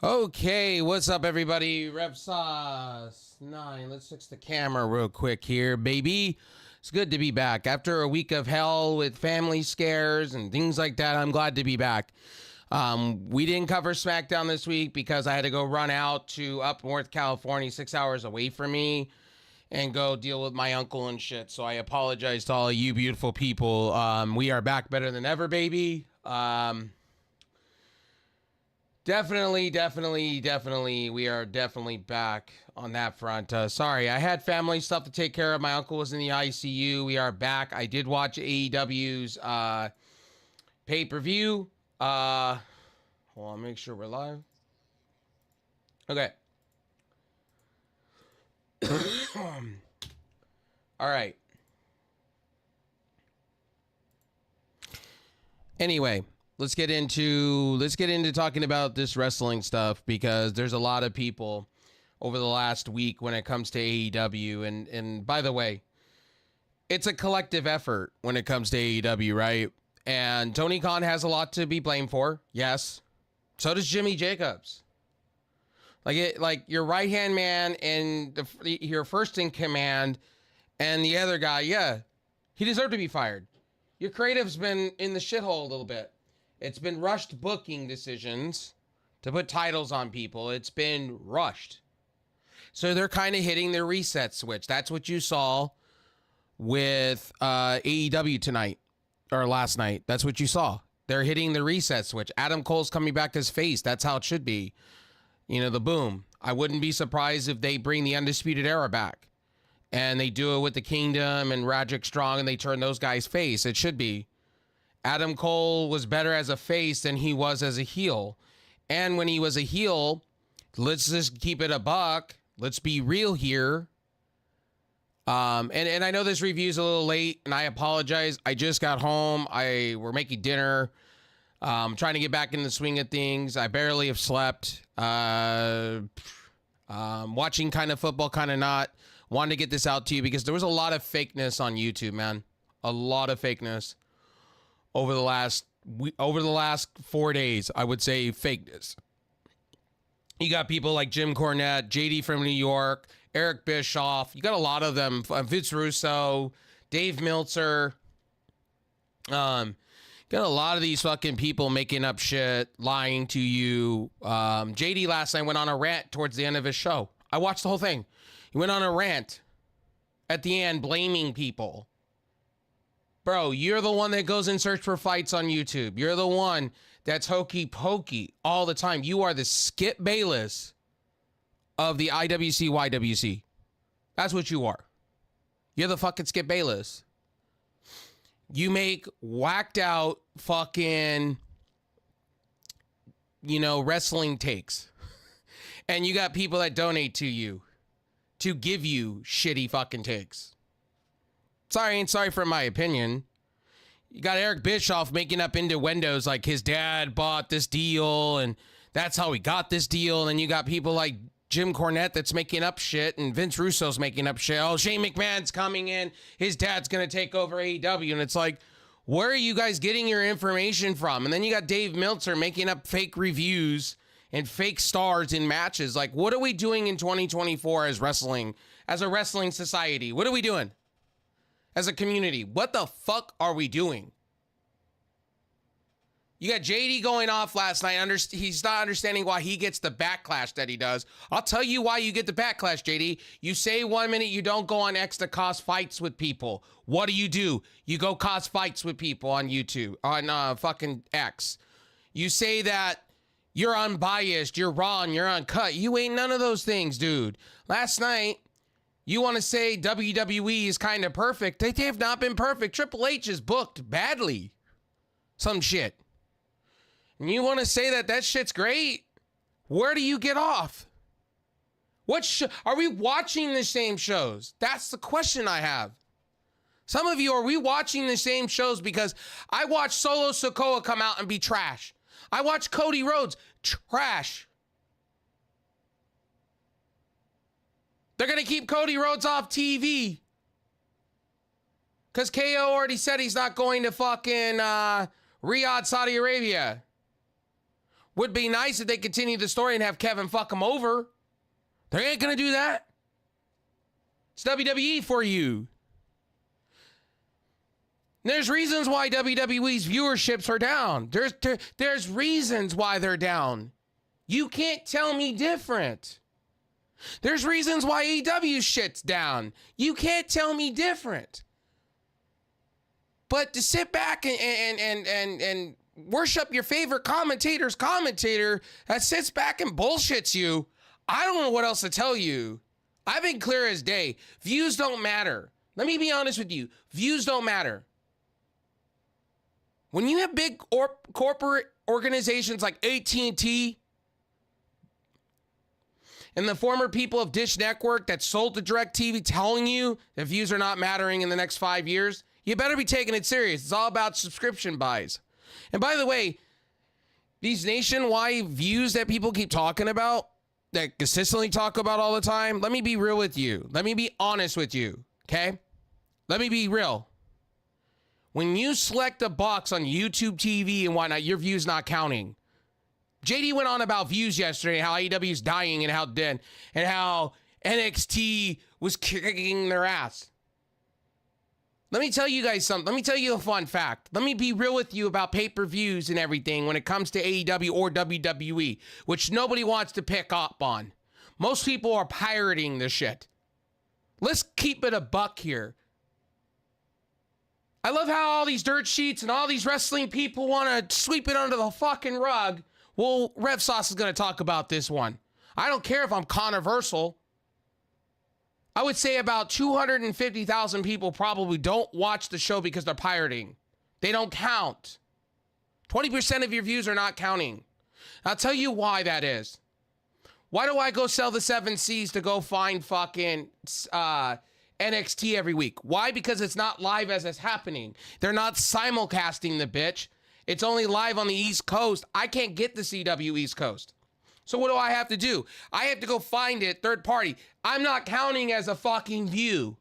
Okay, what's up, everybody? Rep Sauce 9. Let's fix the camera real quick here, baby. It's good to be back. After a week of hell with family scares and things like that, I'm glad to be back. We didn't cover SmackDown this week because I had to go run out to up North California, 6 hours away from me, and go deal with my uncle and shit. So I apologize to all of you beautiful people. We are back better than ever, baby. Definitely. We are definitely back on that front. Sorry, I had family stuff to take care of. My uncle was in the ICU. We are back. I did watch AEW's pay-per-view. Hold on, make sure we're live. Okay. All right. Anyway, let's get into talking about this wrestling stuff, because there's a lot of people over the last week when it comes to AEW, and by the way, it's a collective effort when it comes to AEW, right? And Tony Khan has a lot to be blamed for, yes. So does Jimmy Jacobs. Like your right-hand man and your first in command, and the other guy, yeah, he deserved to be fired. Your creative's been in the shithole a little bit. It's been rushed booking decisions to put titles on people. It's been rushed. So they're kind of hitting their reset switch. That's what you saw with AEW tonight, or last night. That's what you saw. They're hitting the reset switch. Adam Cole's coming back as face. That's how it should be. You know, the boom. I wouldn't be surprised if they bring the Undisputed Era back. And they do it with the Kingdom and Roderick Strong, and they turn those guys face. It should be. Adam Cole was better as a face than he was as a heel. And when he was a heel, let's just keep it a buck. Let's be real here. And I know this review's a little late, and I apologize. I just got home. We're making dinner. Trying to get back in the swing of things. I barely have slept. Watching kind of football, kind of not. Wanted to get this out to you because there was a lot of fakeness on YouTube, man. A lot of fakeness over the last 4 days. I would say fakeness. You got people like Jim Cornette, JD from New York, Eric Bischoff. You got a lot of them. Vince Russo, Dave Meltzer. Got a lot of these fucking people making up shit, lying to you. JD last night went on a rant towards the end of his show. I watched the whole thing. He went on a rant at the end, blaming people. Bro, you're the one that goes and search for fights on YouTube. You're the one that's hokey pokey all the time. You are the Skip Bayless of the IWC YWC. That's what you are. You're the fucking Skip Bayless. You make whacked out fucking, wrestling takes. And you got people that donate to you to give you shitty fucking takes. Sorry for my opinion. You got Eric Bischoff making up innuendos like his dad bought this deal and that's how he got this deal. And then you got people like Jim Cornette that's making up shit, and Vince Russo's making up shit. Oh, Shane McMahon's coming in. His dad's going to take over AEW. And it's like, where are you guys getting your information from? And then you got Dave Meltzer making up fake reviews and fake stars in matches. Like, what are we doing in 2024 as a wrestling society? What are we doing as a community? What the fuck are we doing? You got JD going off last night. He's not understanding why he gets the backlash that he does. I'll tell you why you get the backlash, JD. You say 1 minute you don't go on X to cause fights with people. What do? You go cause fights with people on YouTube, on fucking X. You say that you're unbiased, you're raw, and you're uncut. You ain't none of those things, dude. Last night, you want to say WWE is kind of perfect. They have not been perfect. Triple H is booked badly. Some shit. And you want to say that shit's great? Where do you get off? Are we watching the same shows? That's the question I have. Some of you, are we watching the same shows? Because I watched Solo Sikoa come out and be trash. I watched Cody Rhodes, trash. They're going to keep Cody Rhodes off TV. Because KO already said he's not going to fucking Riyadh, Saudi Arabia. Would be nice if they continue the story and have Kevin fuck him over. They ain't gonna do that. It's WWE for you. There's reasons why WWE's viewerships are down. There's reasons why they're down. You can't tell me different. There's reasons why AEW shit's down. You can't tell me different. But to sit back and worship your favorite commentator that sits back and bullshits you, I don't know what else to tell you. I've been clear as day. Views don't matter. Let me be honest with you. Views don't matter. When you have big corporate organizations like AT&T and the former people of Dish Network that sold to DirecTV telling you that views are not mattering in the next 5 years, you better be taking it serious. It's all about subscription buys. And by the way, these nationwide views that people keep talking about, that consistently talk about all the time, let me be real with you. Let me be honest with you, okay? Let me be real. When you select a box on YouTube TV and whatnot, your view's not counting. JD went on about views yesterday, how AEW's dying and how NXT was kicking their ass. Let me tell you guys something. Let me tell you a fun fact. Let me be real with you about pay-per-views and everything when it comes to AEW or WWE, which nobody wants to pick up on. Most people are pirating this shit. Let's keep it a buck here. I love how all these dirt sheets and all these wrestling people want to sweep it under the fucking rug. Well, Rev Sauce is going to talk about this one. I don't care if I'm controversial. I would say about 250,000 people probably don't watch the show because they're pirating. They don't count. 20% of your views are not counting. I'll tell you why that is. Why do I go sell the 7 C's to go find fucking NXT every week? Why? Because it's not live as it's happening. They're not simulcasting the bitch. It's only live on the East Coast. I can't get the CW East Coast. So what do I have to do? I have to go find it third party. I'm not counting as a fucking view.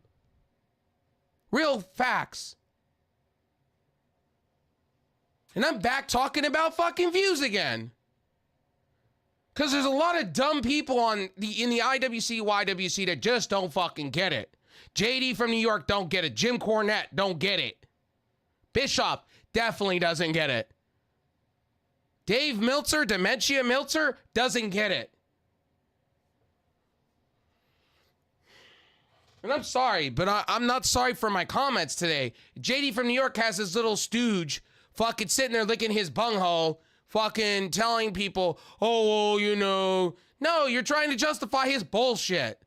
Real facts. And I'm back talking about fucking views again. Because there's a lot of dumb people in the IWC, YWC that just don't fucking get it. JD from New York don't get it. Jim Cornette don't get it. Bischoff definitely doesn't get it. Dave Meltzer, Dementia Meltzer, doesn't get it. And I'm sorry, but I'm not sorry for my comments today. JD from New York has his little stooge fucking sitting there licking his bunghole, fucking telling people, oh, well, you know. No, you're trying to justify his bullshit.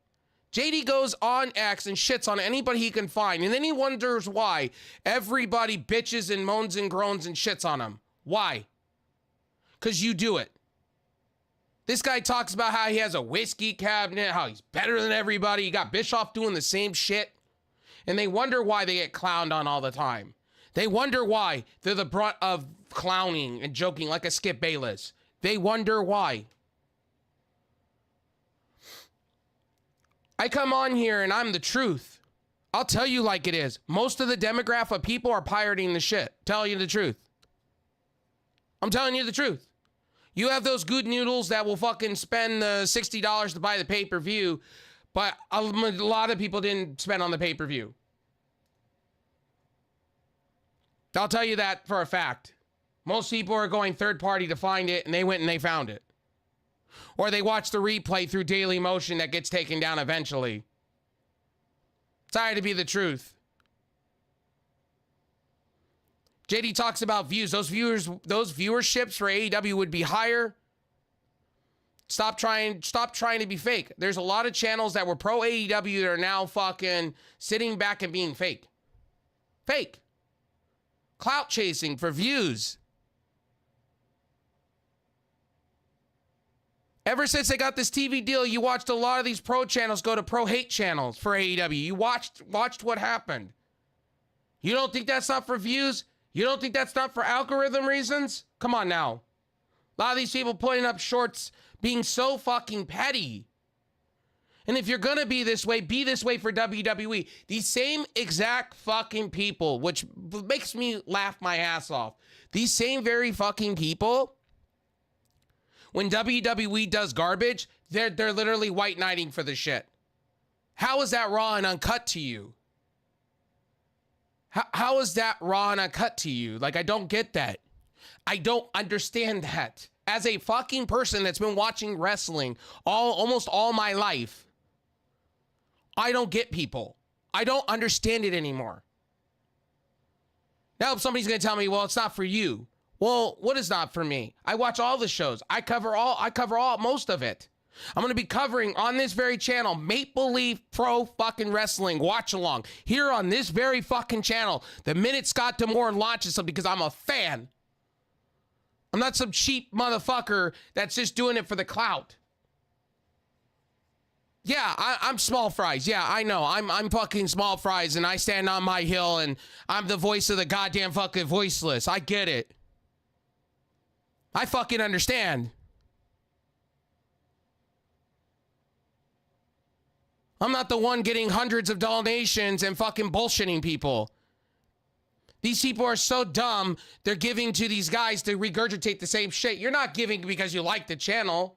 JD goes on X and shits on anybody he can find, and then he wonders why everybody bitches and moans and groans and shits on him. Why? Because you do it. This guy talks about how he has a whiskey cabinet, how he's better than everybody. You got Bischoff doing the same shit. And they wonder why they get clowned on all the time. They wonder why they're the brunt of clowning and joking like a Skip Bayless. They wonder why. I come on here and I'm the truth. I'll tell you like it is. Most of the demographic of people are pirating the shit. Telling you the truth. I'm telling you the truth. You have those good noodles that will fucking spend the $60 to buy the pay-per-view, but a lot of people didn't spend on the pay-per-view. I'll tell you that for a fact. Most people are going third party to find it, and they went and they found it. Or they watch the replay through Daily Motion that gets taken down eventually. Sorry to be the truth. JD talks about views. Those viewerships for AEW would be higher. Stop trying to be fake. There's a lot of channels that were pro AEW that are now fucking sitting back and being fake. Fake. Clout chasing for views. Ever since they got this TV deal, you watched a lot of these pro channels go to pro hate channels for AEW. You watched what happened. You don't think that's not for views? You don't think that's not for algorithm reasons? Come on now. A lot of these people putting up shorts being so fucking petty. And if you're gonna be this way for WWE. These same exact fucking people, which makes me laugh my ass off. These same very fucking people When WWE does garbage, they're literally white knighting for the shit. How is that raw and uncut to you? How is that raw and uncut to you? Like, I don't get that. I don't understand that. As a fucking person that's been watching wrestling almost all my life, I don't get people. I don't understand it anymore. Now, if somebody's going to tell me, well, it's not for you. Well, what is not for me? I watch all the shows. I cover most of it. I'm going to be covering on this very channel, Maple Leaf Pro fucking Wrestling watch along here on this very fucking channel. The minute Scott D'Amore launches something, because I'm a fan. I'm not some cheap motherfucker that's just doing it for the clout. Yeah, I'm small fries. Yeah, I know. I'm fucking small fries and I stand on my hill and I'm the voice of the goddamn fucking voiceless. I get it. I fucking understand. I'm not the one getting hundreds of donations and fucking bullshitting people. These people are so dumb, they're giving to these guys to regurgitate the same shit. You're not giving because you like the channel.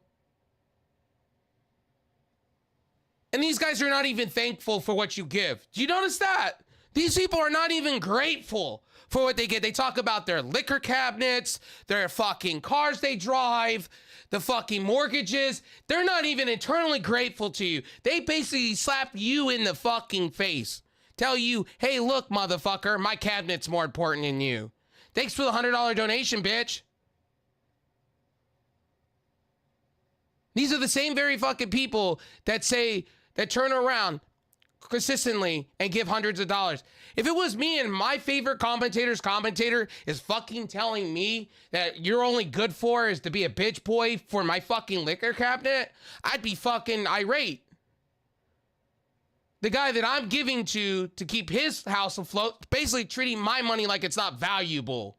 And these guys are not even thankful for what you give. Do you notice that? These people are not even grateful for what they get. They talk about their liquor cabinets, their fucking cars they drive, the fucking mortgages. They're not even internally grateful to you. They basically slap you in the fucking face. Tell you, hey, look, motherfucker, my cabinet's more important than you. Thanks for the $100 donation, bitch. These are the same very fucking people that turn around consistently and give hundreds of dollars. If it was me and my favorite commentator's commentator is fucking telling me that you're only good for is to be a bitch boy for my fucking liquor cabinet, I'd be fucking irate. The guy that I'm giving to keep his house afloat, basically treating my money like it's not valuable.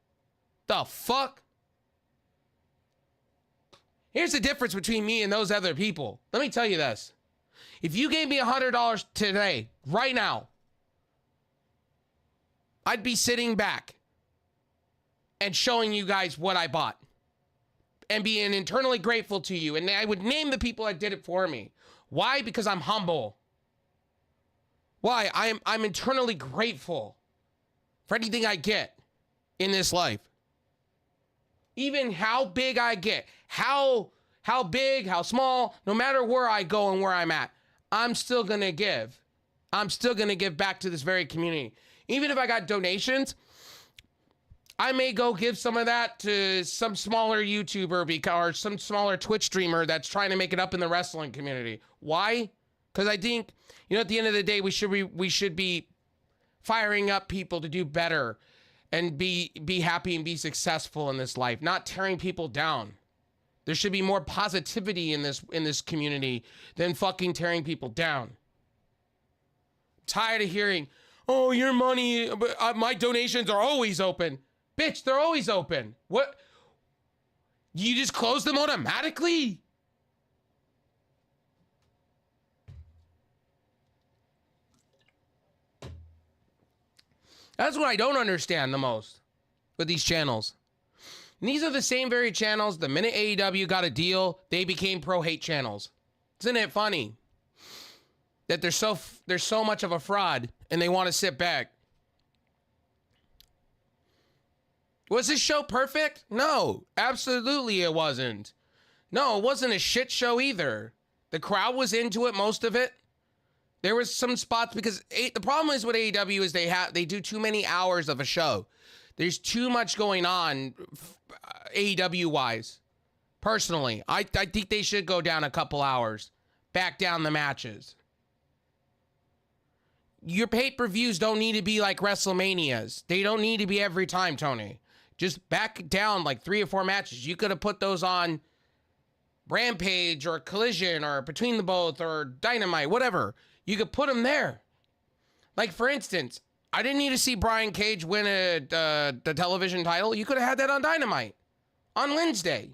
The fuck? Here's the difference between me and those other people. Let me tell you this. If you gave me $100 today, right now, I'd be sitting back and showing you guys what I bought and being internally grateful to you. And I would name the people that did it for me. Why? Because I'm humble. Why? I'm internally grateful for anything I get in this life. Even how big I get, how big, how small, no matter where I go and where I'm at, I'm still going to give. I'm still going to give back to this very community. Even if I got donations, I may go give some of that to some smaller YouTuber or some smaller Twitch streamer that's trying to make it up in the wrestling community. Why? Because I think, at the end of the day, we should be firing up people to do better and be happy and be successful in this life, not tearing people down. There should be more positivity in this community than fucking tearing people down. I'm tired of hearing, oh, your money, my donations are always open. Bitch, they're always open. What? You just close them automatically? That's what I don't understand the most with these channels. And these are the same very channels. The minute AEW got a deal, they became pro-hate channels. Isn't it funny that they're so much of a fraud and they want to sit back? Was this show perfect? No, absolutely it wasn't. No, it wasn't a shit show either. The crowd was into it, most of it. There was some spots because the problem is with AEW is they do too many hours of a show. There's too much going on AEW wise. Personally, I think they should go down a couple hours, back down the matches. Your pay-per-views don't need to be like WrestleManias. They don't need to be every time, Tony. Just back down like 3 or 4 matches. You could have put those on Rampage or Collision or Between the Both or Dynamite, whatever. You could put them there. Like, for instance, I didn't need to see Bryan Cage win the television title. You could have had that on Dynamite on Wednesday.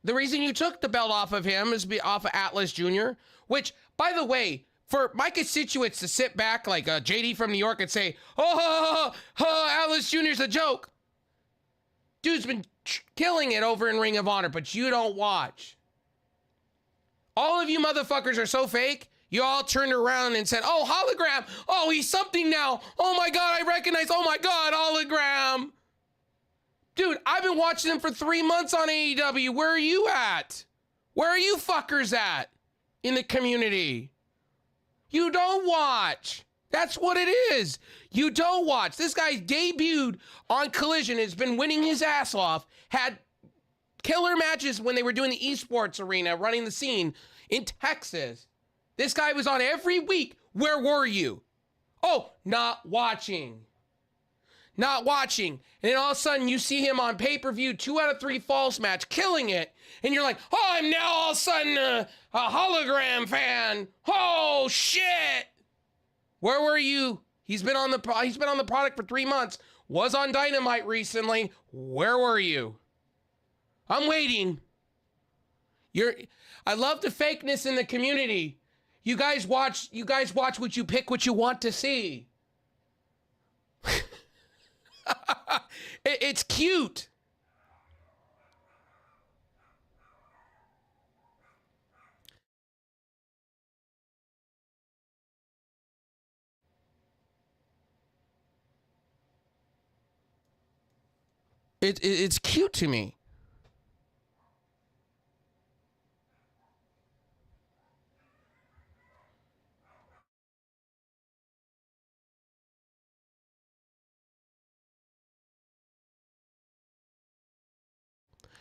The reason you took the belt off of him is off of Atlas Jr., which, by the way, for my constituents to sit back like JD from New York and say, oh, Atlas Jr.'s a joke. Dude's been killing it over in Ring of Honor, but you don't watch. All of you motherfuckers are so fake. You all turned around and said, oh, hologram. Oh, he's something now. Oh my God, I recognize. Oh my God, hologram. Dude, I've been watching him for 3 months on AEW. Where are you at? Where are you fuckers at in the community? You don't watch. That's what it is. You don't watch. This guy debuted on Collision, has been winning his ass off, had killer matches when they were doing the esports arena, running the scene in Texas. This guy was on every week. Where were you? Oh, not watching. Not watching. And then all of a sudden you see him on pay-per-view, 2 out of 3 falls match, killing it. And you're like, oh, I'm now all of a sudden a hologram fan. Oh, shit. Where were you? He's been on the product for 3 months. Was on Dynamite recently. Where were you? I'm waiting. I love the fakeness in the community. You guys watch what you pick, what you want to see. It's cute. It's cute to me.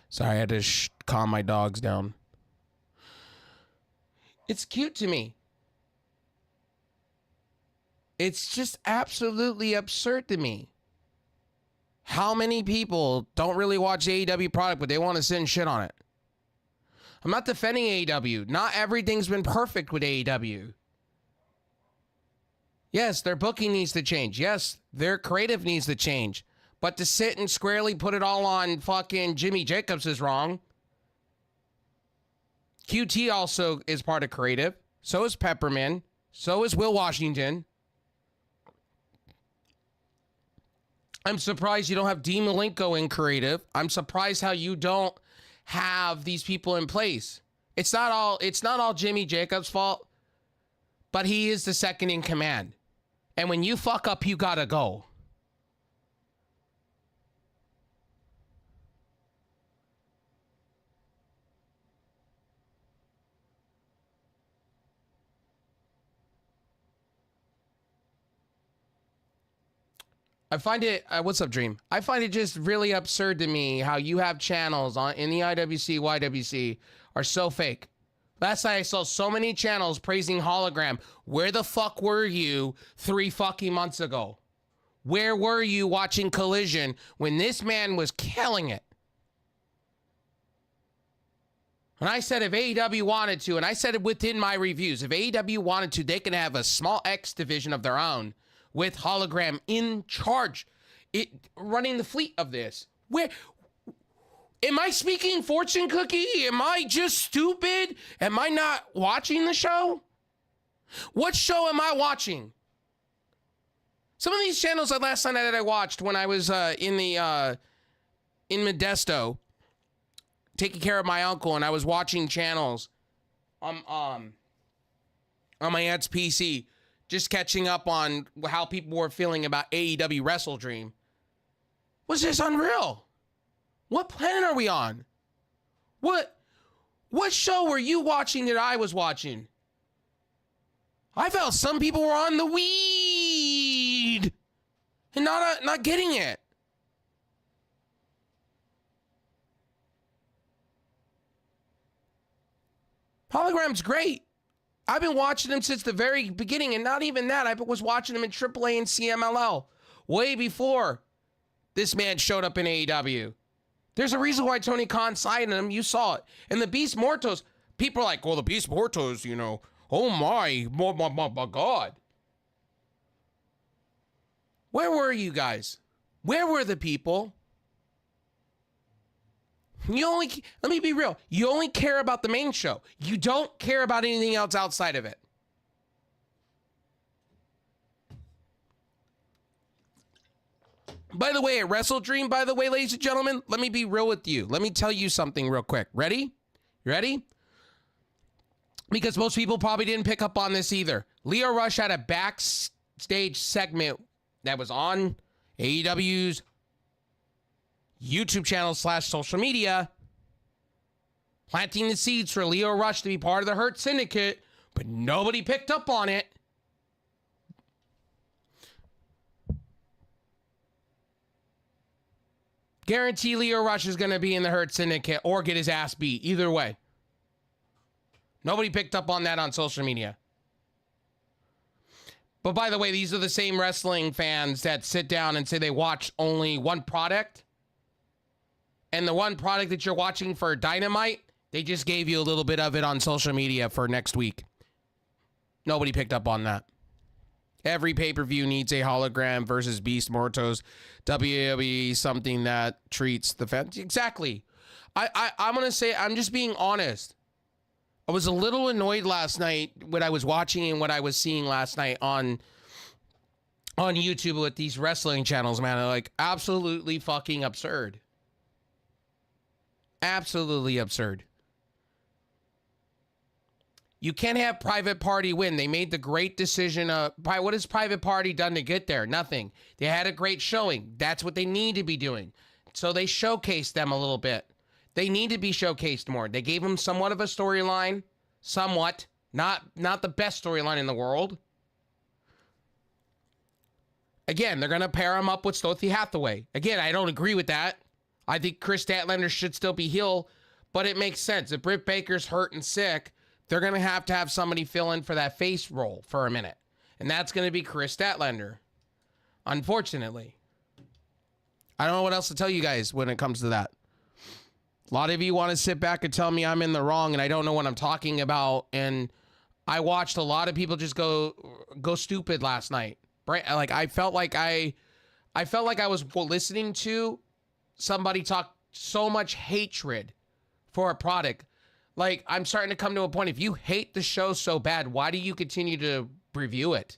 Sorry, I had to calm my dogs down. It's cute to me. It's just absolutely absurd to me. How many people don't really watch AEW product, but they want to send shit on it? I'm not defending AEW. Not everything's been perfect with AEW. Yes, their booking needs to change. Yes, their creative needs to change. But to sit and squarely put it all on fucking Jimmy Jacobs is wrong. QT also is part of creative. So is Pepperman. So is Will Washington. I'm surprised you don't have Dean Malenko in creative. I'm surprised how you don't have these people in place. It's not all Jimmy Jacobs' fault, but he is the second in command. And when you fuck up, you gotta go. I find it, what's up, Dream? I find it just really absurd to me how you have channels in the IWC, YWC are so fake. Last night I saw so many channels praising Hologram. Where the fuck were you 3 fucking months ago? Where were you watching Collision when this man was killing it? And I said if AEW wanted to, and I said it within my reviews, if AEW wanted to, they can have a small X division of their own with Hologram in charge, running the fleet of this. Where am I speaking fortune cookie? Am I just stupid? Am I not watching the show? What show am I watching? Some of these channels that last night that I watched when I was in Modesto taking care of my uncle, and I was watching channels on my aunt's PC, just catching up on how people were feeling about AEW WrestleDream. Was this unreal? What planet are we on? What show were you watching that I was watching? I felt some people were on the weed and not getting it. Hologram's great. I've been watching him since the very beginning, and not even that. I was watching him in AAA and CMLL way before this man showed up in AEW. There's a reason why Tony Khan signed him. You saw it. And the Beast Mortos, people are like, well, the Beast Mortos, you know, oh my God. Where were you guys? Where were the people? Let me be real. You only care about the main show. You don't care about anything else outside of it. By the way, at WrestleDream, by the way, ladies and gentlemen, let me be real with you. Let me tell you something real quick. Ready? You ready? Because most people probably didn't pick up on this either. Lio Rush had a backstage segment that was on AEW's YouTube channel / social media, planting the seeds for Lio Rush to be part of the Hurt Syndicate, but nobody picked up on it. Guarantee Lio Rush is going to be in the Hurt Syndicate or get his ass beat. Either way. Nobody picked up on that on social media. But by the way, these are the same wrestling fans that sit down and say they watch only one product. And the one product that you're watching for Dynamite, they just gave you a little bit of it on social media for next week. Nobody picked up on that. Every pay-per-view needs a hologram versus Beast Mortos. WWE, something that treats the fans. Exactly. I'm going to say, I'm just being honest. I was a little annoyed last night when I was watching and what I was seeing last night on YouTube with these wrestling channels, man. They're like absolutely fucking absurd. Absolutely absurd. You can't have Private Party win. They made the great decision. What has Private Party done to get there? Nothing. They had a great showing. That's what they need to be doing. So they showcased them a little bit. They need to be showcased more. They gave them somewhat of a storyline. Somewhat. Not the best storyline in the world. Again, they're going to pair him up with Stothy Hathaway. Again, I don't agree with that. I think Chris Statlander should still be heel, but it makes sense. If Britt Baker's hurt and sick, they're going to have somebody fill in for that face role for a minute. And that's going to be Chris Statlander. Unfortunately. I don't know what else to tell you guys when it comes to that. A lot of you want to sit back and tell me I'm in the wrong and I don't know what I'm talking about. And I watched a lot of people just go stupid last night. Like I felt like I was listening to somebody talk so much hatred for a product. Like, I'm starting to come to a point. If you hate the show so bad, why do you continue to review it?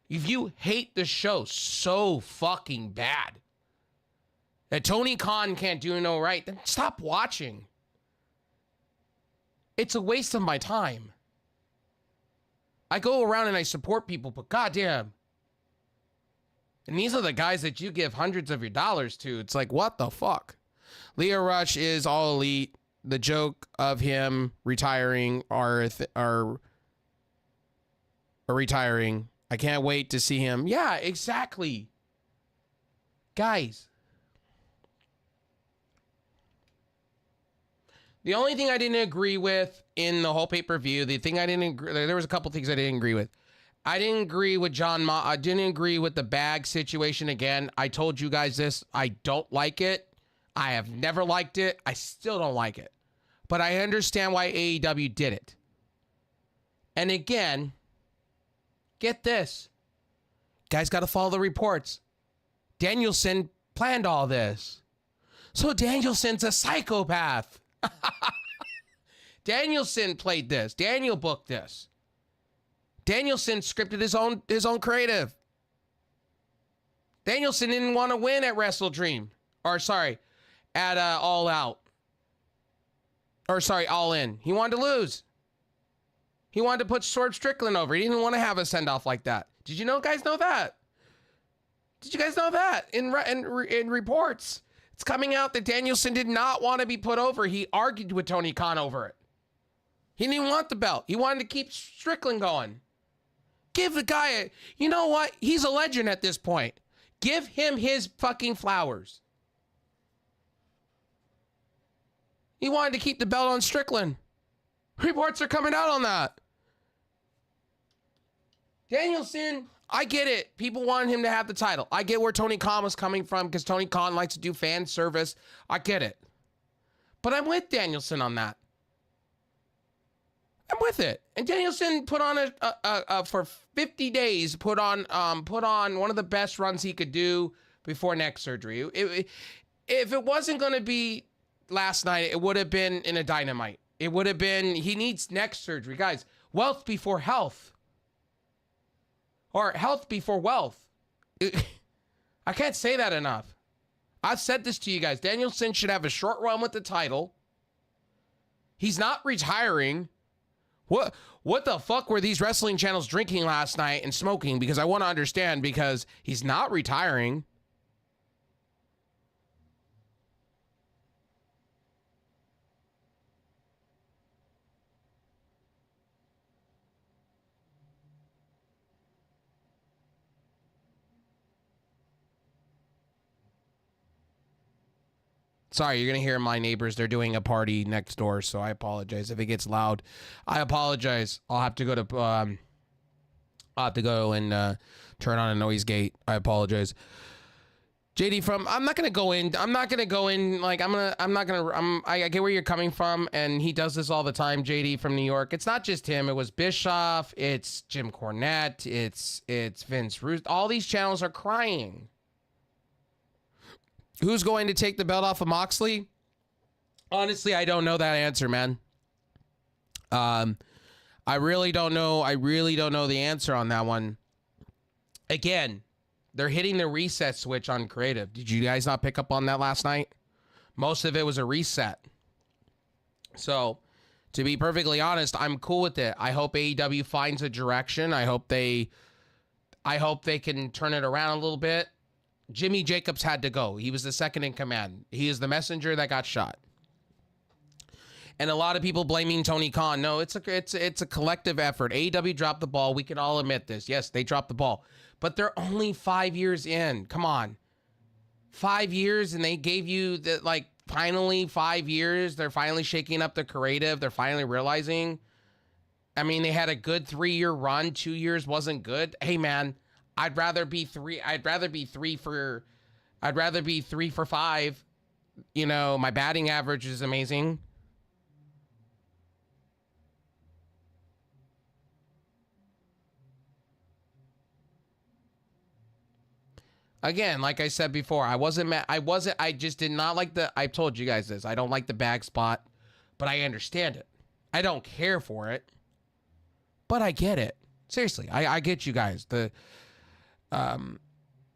If you hate the show so fucking bad that Tony Khan can't do no right, then stop watching. It's a waste of my time. I go around and I support people, but goddamn. And these are the guys that you give hundreds of your dollars to. It's like, what the fuck? Lio Rush is all elite. The joke of him retiring or retiring. I can't wait to see him. Yeah, exactly. Guys. The only thing I didn't agree with in the whole pay-per-view, there was a couple things I didn't agree with. I didn't agree with I didn't agree with the bag situation again. I told you guys this. I don't like it. I have never liked it. I still don't like it. But I understand why AEW did it. And again, get this. Guys got to follow the reports. Danielson planned all this. So Danielson's a psychopath. Danielson played this. Daniel booked this. Danielson scripted his own creative. Danielson didn't want to win at WrestleDream. At All Out. All In. He wanted to lose. He wanted to put Swerve Strickland over. He didn't want to have a send-off like that. Did you guys know that? Did you guys know that? In reports, it's coming out that Danielson did not want to be put over. He argued with Tony Khan over it. He didn't want the belt. He wanted to keep Strickland going. Give the guy you know what? He's a legend at this point. Give him his fucking flowers. He wanted to keep the belt on Strickland. Reports are coming out on that. Danielson, I get it. People wanted him to have the title. I get where Tony Khan was coming from because Tony Khan likes to do fan service. I get it. But I'm with Danielson on that. I'm with it. And Danielson put on for 50 days, put on one of the best runs he could do before neck surgery. If it wasn't going to be last night, it would have been in a Dynamite. It would have been, he needs neck surgery. Guys, wealth before health. Or health before wealth. I can't say that enough. I've said this to you guys. Danielson should have a short run with the title. He's not retiring. What the fuck were these wrestling channels drinking last night and smoking? Because I want to understand, because he's not retiring. Sorry, you're going to hear my neighbors. They're doing a party next door, so I apologize if it gets loud. I apologize. I'll have to go and turn on a noise gate. I apologize. JD I'm not going to go in like I get where you're coming from, and he does this all the time, JD from New York. It's not just him. It was Bischoff, it's Jim Cornette, it's Vince Russo. All these channels are crying. Who's going to take the belt off of Moxley? Honestly, I don't know that answer, man. I really don't know. I really don't know the answer on that one. Again, they're hitting the reset switch on creative. Did you guys not pick up on that last night? Most of it was a reset. So, to be perfectly honest, I'm cool with it. I hope AEW finds a direction. I hope they can turn it around a little bit. Jimmy Jacobs had to go. He was the second in command. He is the messenger that got shot. And a lot of people blaming Tony Khan. No, it's a collective effort. AEW dropped the ball. We can all admit this. Yes, they dropped the ball. But they're only 5 years in. Come on. 5 years, and they gave you finally 5 years. They're finally shaking up the creative. They're finally realizing. I mean, they had a good 3-year run. 2 years wasn't good. Hey, man. I'd rather be three for 5. You know, my batting average is amazing. Again, like I said before, I wasn't mad. I just did not like I told you guys this. I don't like the bag spot, but I understand it. I don't care for it, but I get it. Seriously, I get you guys.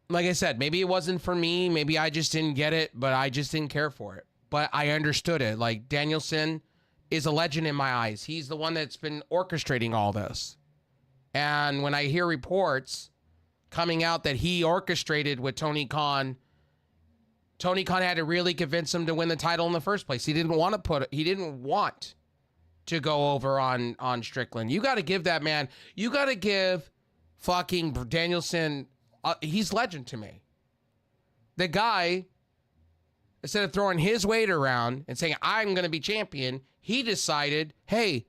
Like I said, maybe it wasn't for me. Maybe I just didn't get it, but I just didn't care for it. But I understood it. Like, Danielson is a legend in my eyes. He's the one that's been orchestrating all this. And when I hear reports coming out that he orchestrated with Tony Khan had to really convince him to win the title in the first place. He didn't want to go over on Strickland. You got to give that man, you got to give fucking Danielson, he's legend to me. The guy, instead of throwing his weight around and saying, I'm going to be champion, he decided, hey,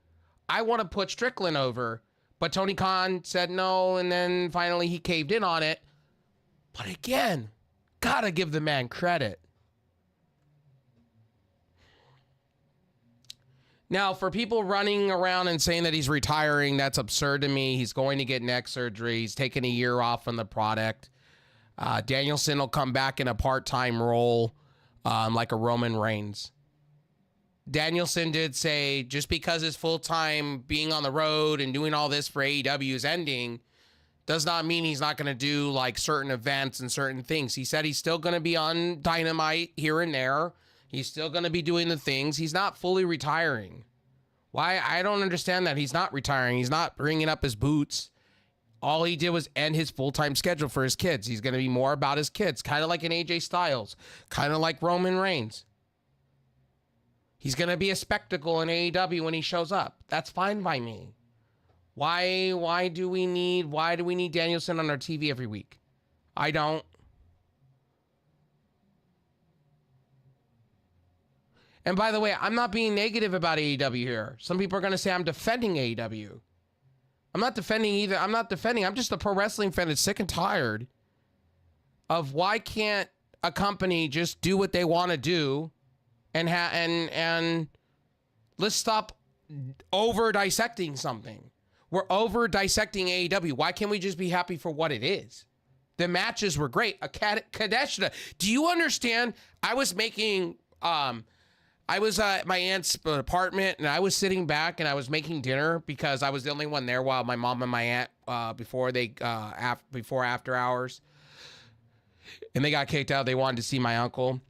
I want to put Strickland over. But Tony Khan said no, and then finally he caved in on it. But again, gotta give the man credit. Now, for people running around and saying that he's retiring, that's absurd to me. He's going to get neck surgery. He's taking a year off from the product. Danielson will come back in a part-time role, like a Roman Reigns. Danielson did say, just because his full-time being on the road and doing all this for AEW is ending, does not mean he's not going to do like certain events and certain things. He said he's still going to be on Dynamite here and there. He's still going to be doing the things. He's not fully retiring. Why? I don't understand that. He's not retiring. He's not bringing up his boots. All he did was end his full-time schedule for his kids. He's going to be more about his kids, kind of like an AJ Styles, kind of like Roman Reigns. He's going to be a spectacle in AEW when he shows up. That's fine by me. Why do we need Danielson on our TV every week? I don't. And by the way, I'm not being negative about AEW here. Some people are going to say I'm defending AEW. I'm not defending either. I'm just a pro wrestling fan that's sick and tired of why can't a company just do what they want to do and let's stop over dissecting something. We're over dissecting AEW. Why can't we just be happy for what it is? The matches were great. Kadeshna. Do you understand? I was at my aunt's apartment and I was sitting back and I was making dinner because I was the only one there while my mom and my aunt before after hours. and they got kicked out. They wanted to see my uncle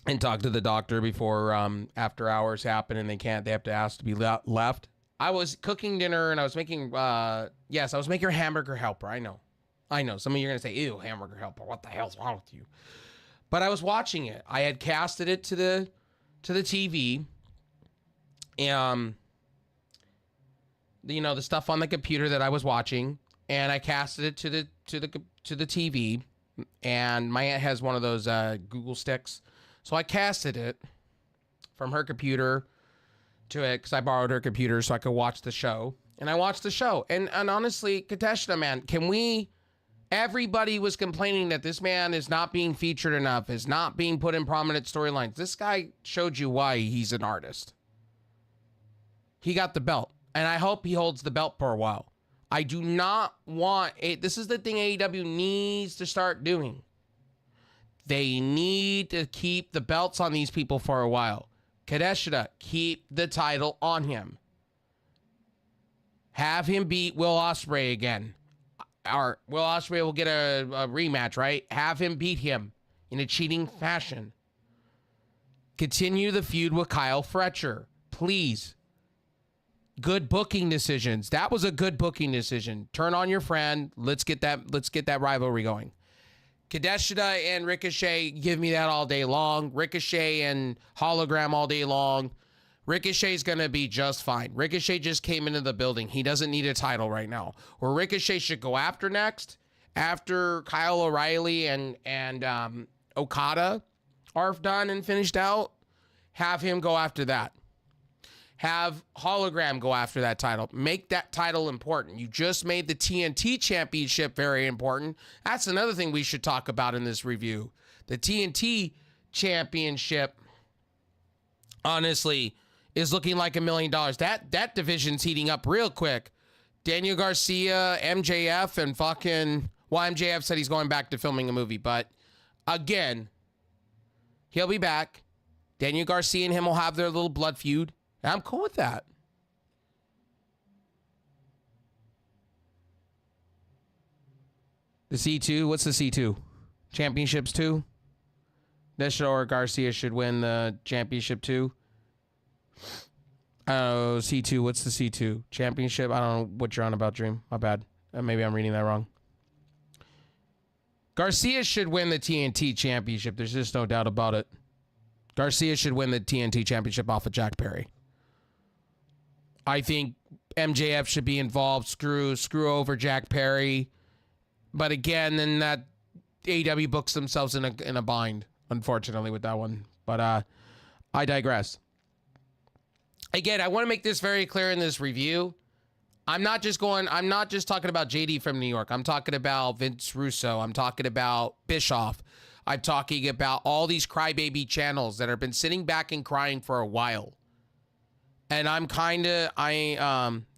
and talk to the doctor before after hours happen, and they can't. They have to ask to be left. I was cooking dinner, and I was making yes, I was making a hamburger helper. I know. Some of you are gonna say, "Ew, hamburger helper. What the hell's wrong with you?" But I was watching it. I had casted it to the TV. The stuff on the computer that I was watching, and I casted it to the TV. And my aunt has one of those Google sticks, so I casted it from her computer to it because I borrowed her computer so I could watch the show. And I watched the show, and honestly, Kateshna, man, everybody was complaining that this man is not being featured enough, is not being put in prominent storylines. This guy showed you why he's an artist. He got the belt, and I hope he holds the belt for a while. I do not want it. This is the thing AEW needs to start doing. They need to keep the belts on these people for a while. Kadeshita, keep the title on him. Have him beat Will Ospreay again. Or Will Ospreay will get a rematch, right? Have him beat him in a cheating fashion. Continue the feud with Kyle Fletcher, please. Good booking decisions. That was a good booking decision. Turn on your friend. Let's get that rivalry going. Kadeshita and Ricochet, give me that all day long. Ricochet and Hologram all day long. Ricochet's going to be just fine. Ricochet just came into the building. He doesn't need a title right now. Where Ricochet should go after next, after Kyle O'Reilly and Okada are done and finished out, have him go after that. Have Hologram go after that title. Make that title important. You just made the TNT Championship very important. That's another thing we should talk about in this review. The TNT Championship, honestly, is looking like $1 million. That division's heating up real quick. Daniel Garcia, MJF, and fucking... Well, MJF said he's going back to filming a movie, but again, he'll be back. Daniel Garcia and him will have their little blood feud. I'm cool with that. The C2, what's the C2? Championships 2? Neshiro or Garcia should win the championship 2. Oh, C2, what's the C2? Championship? I don't know what you're on about, Dream. My bad. Maybe I'm reading that wrong. Garcia should win the TNT championship. There's just no doubt about it. Garcia should win the TNT championship off of Jack Perry. I think MJF should be involved. Screw over Jack Perry. But again, then that AEW books themselves in a bind, unfortunately, with that one. But I digress. Again, I want to make this very clear in this review. I'm not just talking about JD from New York. I'm talking about Vince Russo. I'm talking about Bischoff. I'm talking about all these crybaby channels that have been sitting back and crying for a while. And the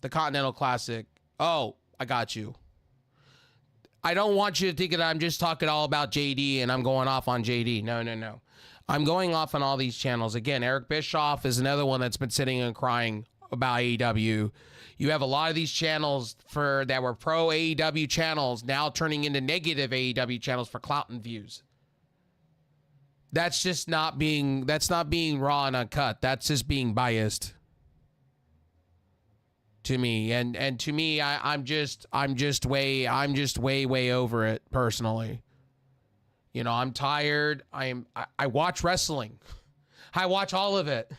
Continental Classic. Oh, I got you. I don't want you to think that I'm just talking all about JD and I'm going off on JD. No. I'm going off on all these channels. Again, Eric Bischoff is another one that's been sitting and crying about AEW. You have a lot of these channels that were pro AEW channels now turning into negative AEW channels for clout and views. That's not being raw and uncut. That's just being biased. To me, and to me, I'm just way over it personally. You know, I'm tired. I watch wrestling. I watch all of it,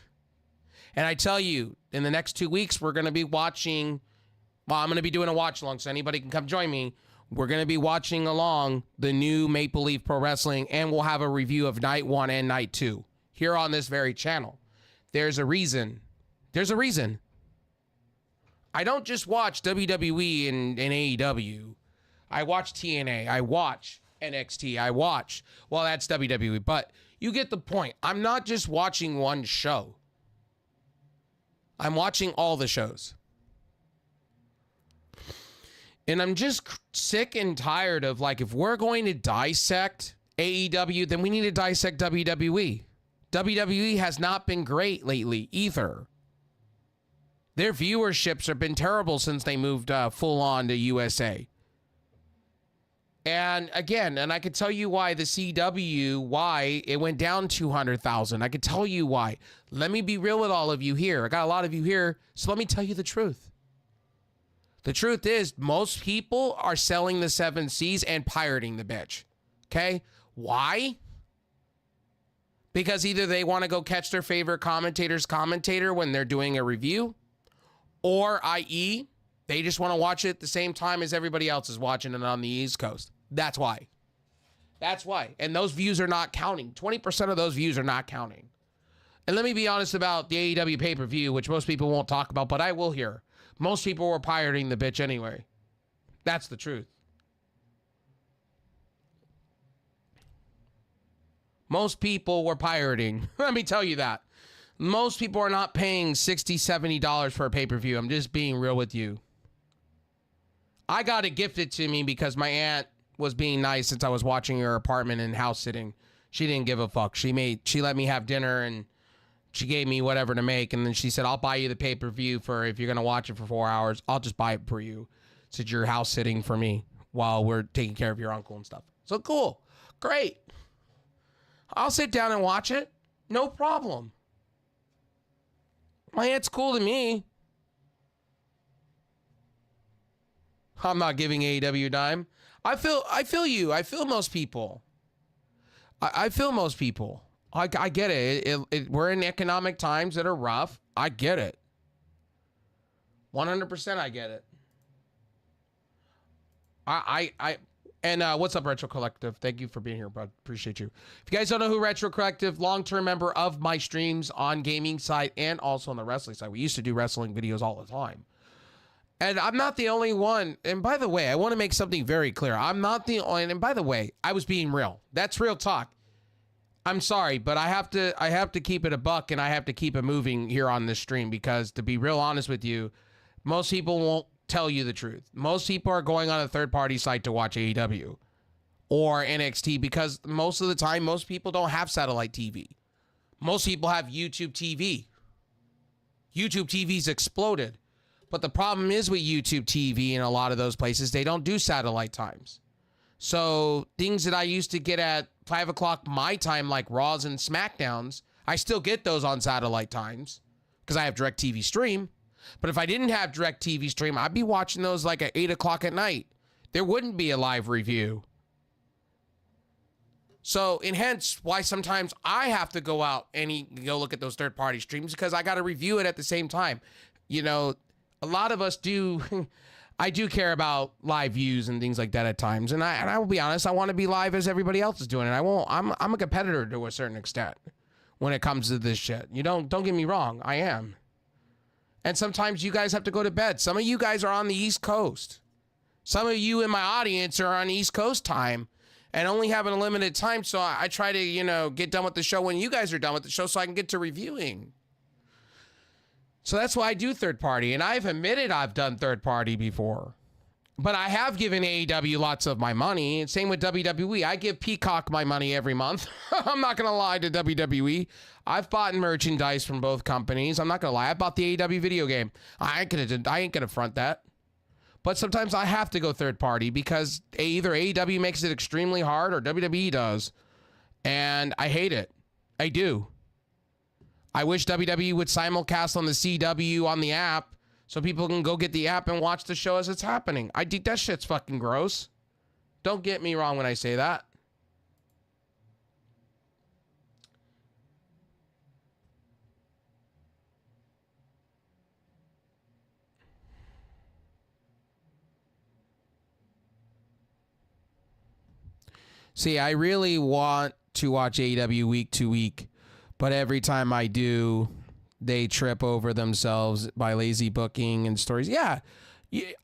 and I tell you, in the next 2 weeks, we're gonna be watching. Well, I'm gonna be doing a watch along, so anybody can come join me. We're gonna be watching along the new Maple Leaf Pro Wrestling, and we'll have a review of Night 1 and Night 2 here on this very channel. There's a reason. I don't just watch WWE and AEW. I watch TNA. I watch NXT. Well, that's WWE, but you get the point. I'm not just watching one show. I'm watching all the shows. And I'm just sick and tired of, like, if we're going to dissect AEW, then we need to dissect WWE. WWE has not been great lately either. Their viewerships have been terrible since they moved full on to USA. And again, and I could tell you why the CW, why it went down 200,000. I could tell you why. Let me be real with all of you here. I got a lot of you here, so let me tell you the truth. The truth is, most people are selling the 7 Cs and pirating the bitch. Okay? Why? Because either they want to go catch their favorite commentator when they're doing a review, or i.e., they just want to watch it at the same time as everybody else is watching it on the East Coast. That's why. That's why. And those views are not counting. 20% of those views are not counting. And let me be honest about the AEW pay-per-view, which most people won't talk about, but I will here. Most people were pirating the bitch anyway. That's the truth. Most people were pirating. Let me tell you that. Most people are not paying $60, $70 for a pay-per-view. I'm just being real with you. I got it gifted to me because my aunt was being nice since I was watching her apartment and house sitting. She didn't give a fuck. She let me have dinner and she gave me whatever to make. And then she said, I'll buy you the pay-per-view for if you're going to watch it for 4 hours. I'll just buy it for you since you're house sitting for me while we're taking care of your uncle and stuff. So cool. Great. I'll sit down and watch it. No problem. My aunt's cool to me. I'm not giving AEW a dime. I feel you. I feel most people. I feel most people. I get it. We're in economic times that are rough. I get it. 100% I get it. And what's up, Retro Collective? Thank you for being here, bud. Appreciate you. If you guys don't know who Retro Collective, long-term member of my streams on gaming side and also on the wrestling side. We used to do wrestling videos all the time. And I'm not the only one. And by the way, I want to make something very clear. I'm not the only, and by the way, I was being real. That's real talk. I'm sorry, but I have to keep it a buck and I have to keep it moving here on this stream because to be real honest with you, most people won't tell you the truth. Most people are going on a third-party site to watch AEW or NXT because most of the time, most people don't have satellite TV. Most people have YouTube TV. YouTube TV's exploded. But the problem is with YouTube TV in a lot of those places, they don't do satellite times. So things that I used to get at 5 o'clock my time, like Raws and SmackDowns, I still get those on satellite times because I have DirecTV Stream. But if I didn't have DirecTV Stream, I'd be watching those like at 8 o'clock at night. There wouldn't be a live review. So, and hence why sometimes I have to go out and go look at those third-party streams because I got to review it at the same time. You know, a lot of us do. I do care about live views and things like that at times. And I will be honest, I want to be live as everybody else is doing it. I'm a competitor to a certain extent when it comes to this shit. You don't get me wrong. I am. And sometimes you guys have to go to bed. Some of you guys are on the East Coast. Some of you in my audience are on East Coast time and only having a limited time. So I try to, get done with the show when you guys are done with the show so I can get to reviewing. So that's why I do third party. And I've admitted I've done third party before. But I have given AEW lots of my money. And same with WWE. I give Peacock my money every month. I'm not going to lie to WWE. I've bought merchandise from both companies. I'm not going to lie. I bought the AEW video game. I ain't going to front that. But sometimes I have to go third party because either AEW makes it extremely hard or WWE does. And I hate it. I do. I wish WWE would simulcast on the CW on the app so people can go get the app and watch the show as it's happening. I think that shit's fucking gross. Don't get me wrong when I say that. See, I really want to watch AEW week to week, but every time I do, they trip over themselves by lazy booking and stories. Yeah,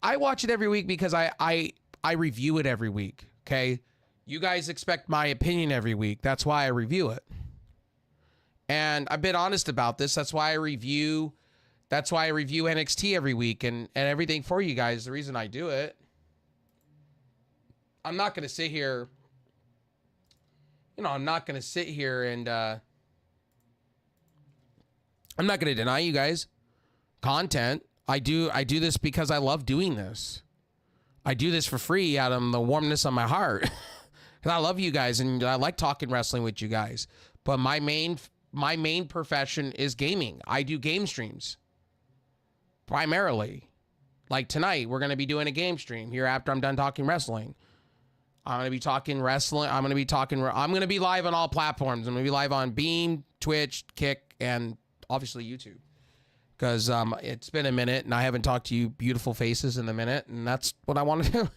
I watch it every week because I review it every week, okay? You guys expect my opinion every week. That's why I review it. And I've been honest about this. That's why I review NXT every week and everything for you guys. The reason I do it. I'm not going to sit here, I'm not going to sit here and I'm not going to deny you guys content. I do this because I love doing this. I do this for free out of the warmness of my heart. Because I love you guys and I like talking wrestling with you guys. But my main profession is gaming. I do game streams. Primarily. Like tonight, we're going to be doing a game stream here after I'm done talking wrestling. I'm going to be talking wrestling. I'm going to be live on all platforms. I'm going to be live on Beam, Twitch, Kick, and obviously YouTube. Because it's been a minute and I haven't talked to you beautiful faces in a minute. And that's what I want to do.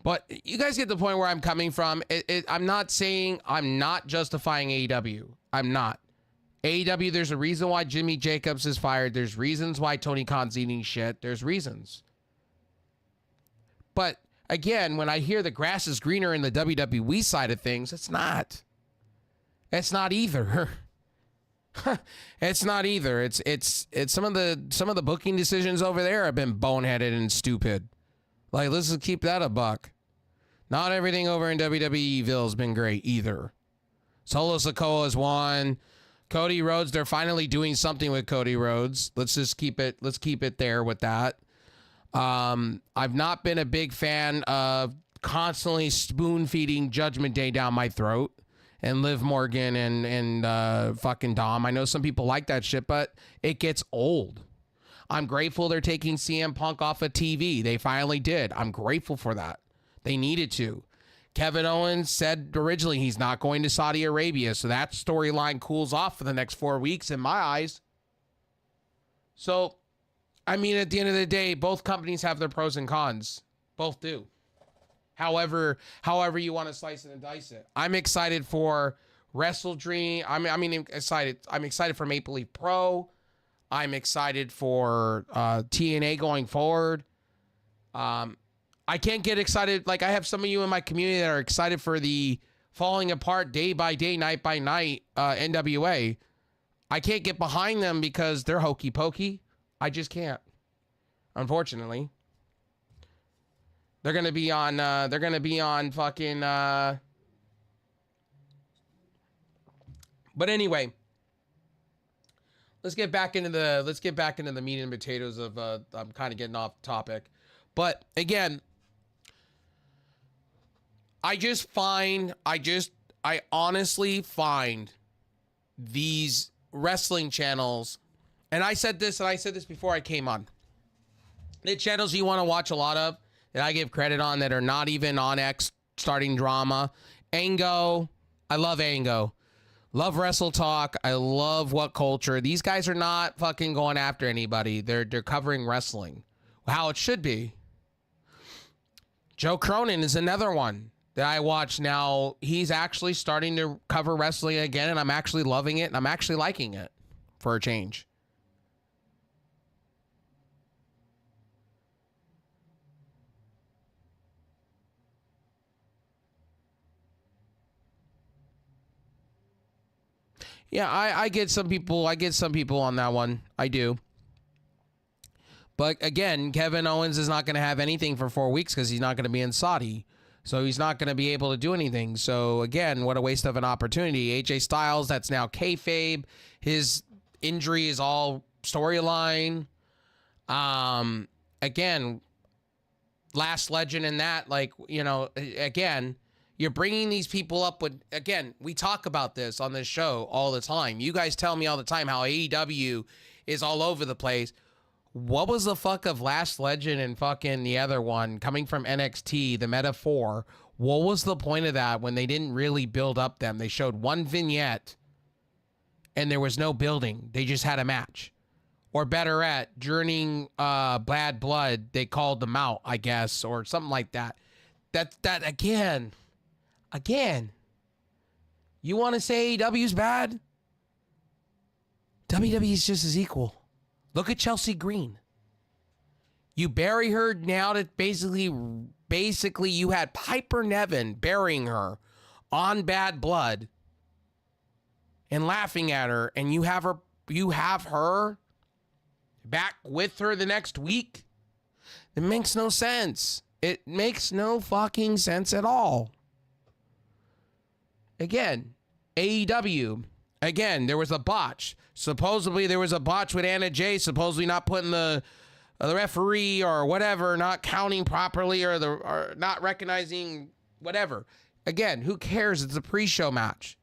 But you guys get the point where I'm coming from. I'm not saying I'm not justifying AEW. I'm not. AEW, there's a reason why Jimmy Jacobs is fired. There's reasons why Tony Khan's eating shit. There's reasons. But again, when I hear the grass is greener in the WWE side of things, it's not. It's not either. It's not either. It's some of the booking decisions over there have been boneheaded and stupid. Like, let's just keep that a buck. Not everything over in WWEville has been great either. Solo Sikoa has won. Cody Rhodes, they're finally doing something with Cody Rhodes. Let's keep it there with that. I've not been a big fan of constantly spoon feeding Judgment Day down my throat and Liv Morgan and fucking Dom. I know some people like that shit, but it gets old. I'm grateful they're taking CM Punk off of TV. They finally did. I'm grateful for that. They needed to. Kevin Owens said originally he's not going to Saudi Arabia, so that storyline cools off for the next 4 weeks in my eyes. So, I mean, at the end of the day, both companies have their pros and cons. Both do. However you want to slice it and dice it. I'm excited for WrestleDream. I'm excited for Maple Leaf Pro. I'm excited for TNA going forward. I can't get excited. Like, I have some of you in my community that are excited for the falling apart day by day, night by night NWA. I can't get behind them because they're hokey pokey. I just can't. Unfortunately. They're gonna be on fucking but anyway. Let's get back into the meat and potatoes of I'm kind of getting off topic. But again, I honestly find these wrestling channels, and I said this before I came on. The channels you want to watch a lot of that I give credit on that are not even on X starting drama. Ango, I love Ango. Love Wrestle Talk. I love What Culture. These guys are not fucking going after anybody. They're covering wrestling. How it should be. Joe Cronin is another one that I watch now. He's actually starting to cover wrestling again, and I'm actually loving it, and I'm actually liking it for a change. Yeah, I get some people on that one. I do. But again, Kevin Owens is not going to have anything for 4 weeks because he's not going to be in Saudi. So he's not going to be able to do anything. So again, what a waste of an opportunity. AJ Styles, that's now kayfabe. His injury is all storyline. Again, Last Legend in that, like, you know, again, you're bringing these people up with, again, we talk about this on this show all the time. You guys tell me all the time how AEW is all over the place. What was the fuck of Last Legend and fucking the other one coming from NXT, the Metaphor? What was the point of that when they didn't really build up them? They showed one vignette and there was no building. They just had a match. Or better at, during Bad Blood, they called them out, I guess, or something like that. That again, you want to say AEW's bad? WWE's just as equal. Look at Chelsea Green. You bury her now that basically you had Piper Niven burying her on Bad Blood and laughing at her, and you have her back with her the next week. It makes no sense. It makes no fucking sense at all. Again, AEW. Again, there was a botch. Supposedly there was a botch with Anna Jay, supposedly not putting the the referee or whatever not counting properly or not recognizing whatever. Again, who cares? It's a pre-show match.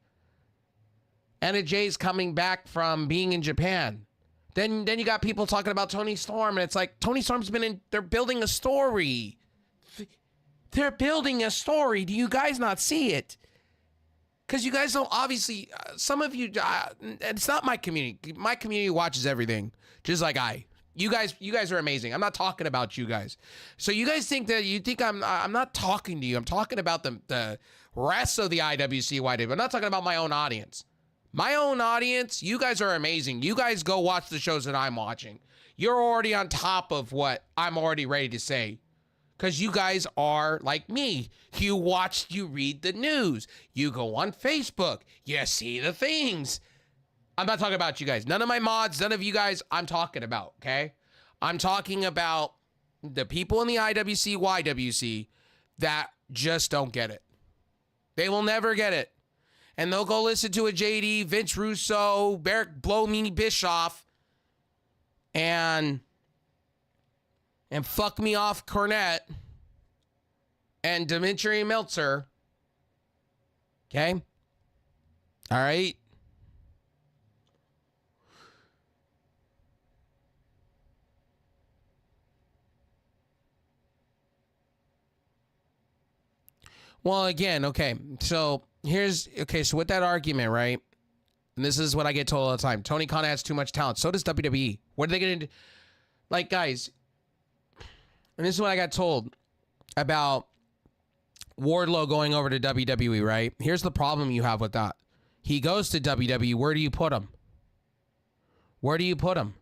Anna Jay's coming back from being in Japan. Then you got people talking about Toni Storm, and it's like, Toni Storm's they're building a story. They're building a story. Do you guys not see it? Because you guys don't, obviously, some of you, it's not my community. My community watches everything, just like you guys are amazing. I'm not talking about you guys. So you guys think I'm not talking to you. I'm talking about the rest of the IWC YW. I'm not talking about my own audience. My own audience, you guys are amazing. You guys go watch the shows that I'm watching. You're already on top of what I'm already ready to say. Because you guys are like me. You read the news. You go on Facebook. You see the things. I'm not talking about you guys. None of my mods, none of you guys I'm talking about, okay? I'm talking about the people in the IWC, YWC that just don't get it. They will never get it. And they'll go listen to a JD, Vince Russo, Barrick Blow Me Bischoff, and fuck me off Cornette and Dimitri Meltzer. Okay? All right? Well, again, okay. So with that argument, right? And this is what I get told all the time. Tony Khan has too much talent. So does WWE. What are they going to do? Like, guys, and this is what I got told about Wardlow going over to WWE, right? Here's the problem you have with that. He goes to WWE. Where do you put him? Where do you put him?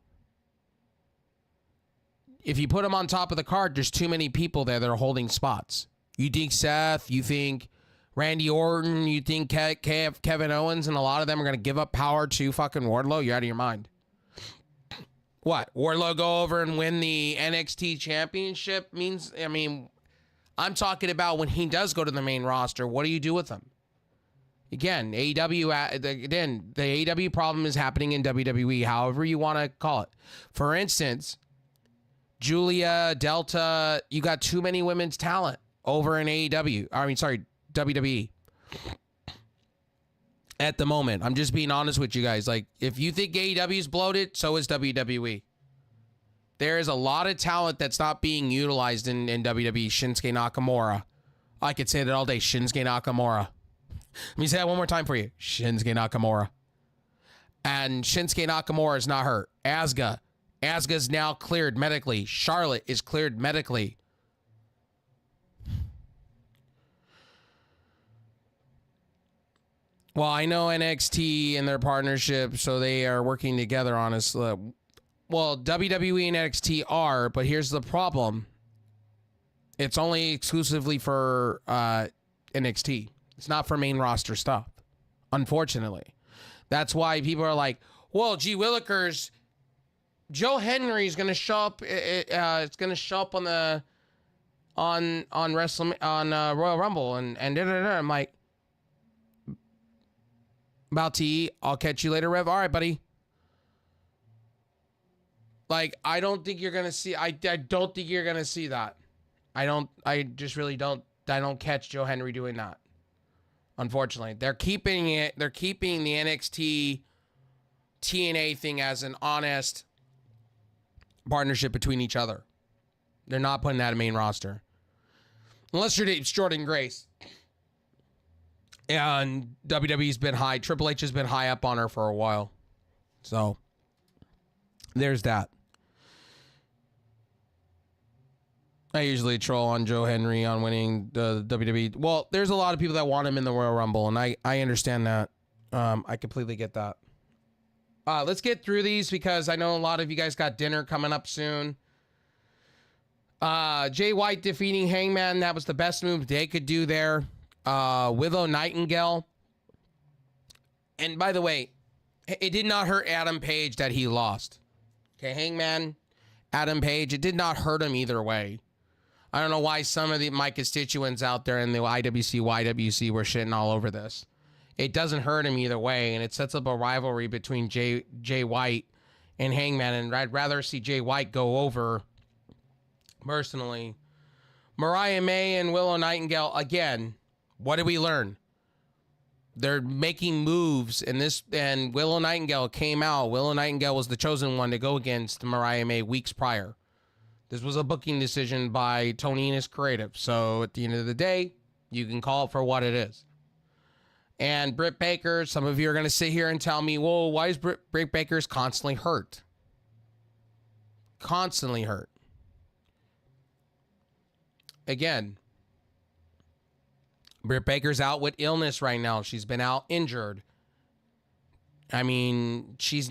If you put him on top of the card, there's too many people there that are holding spots. You think Seth, you think Randy Orton, you think Kevin Owens, and a lot of them are going to give up power to fucking Wardlow? You're out of your mind. What? Wardlow go over and win the NXT championship means, I mean, I'm talking about when he does go to the main roster, what do you do with him? Again, AEW, the AEW problem is happening in WWE, however you want to call it. For instance, Julia, Delta, you got too many women's talent over in WWE. At the moment, I'm just being honest with you guys. Like, if you think AEW is bloated, so is WWE. There is a lot of talent that's not being utilized in WWE. Shinsuke Nakamura. I could say that all day. Shinsuke Nakamura. Let me say that one more time for you. Shinsuke Nakamura. And Shinsuke Nakamura is not hurt. Asuka's now cleared medically. Charlotte is cleared medically. Well, I know NXT and their partnership, so they are working together on us. Well, WWE and NXT are, but here's the problem. It's only exclusively for NXT. It's not for main roster stuff, unfortunately. That's why people are like, well, gee Willikers, Joe Henry is going to show up. It's going to show up on the on Royal Rumble and I'm like, about to eat. I'll catch you later, Rev. All right, buddy. Like, I don't think you're gonna see. I don't think you're gonna see that. I just really don't. I don't catch Joe Henry doing that. Unfortunately, they're keeping it. They're keeping the NXT TNA thing as an honest partnership between each other. They're not putting that in main roster, unless you're Jordan Grace. And WWE's been high. Triple H has been high up on her for a while. So, there's that. I usually troll on Joe Henry on winning the WWE. Well, there's a lot of people that want him in the Royal Rumble, and I understand that. I completely get that. Let's get through these because I know a lot of you guys got dinner coming up soon. Jay White defeating Hangman. That was the best move they could do there. Willow Nightingale. And by the way, it did not hurt Adam Page that he lost. Okay, Hangman, Adam Page, it did not hurt him either way. I don't know why some of my constituents out there in the IWC, YWC were shitting all over this. It doesn't hurt him either way, and it sets up a rivalry between Jay White and Hangman, and I'd rather see Jay White go over personally. Mariah May and Willow Nightingale, again, what did we learn? They're making moves, and Willow Nightingale came out. Willow Nightingale was the chosen one to go against Mariah May weeks prior. This was a booking decision by Tony and his creative. So at the end of the day, you can call it for what it is. And Britt Baker, some of you are going to sit here and tell me, well, why is Britt Baker constantly hurt? Constantly hurt. Again, Britt Baker's out with illness right now. She's been out injured. I mean, she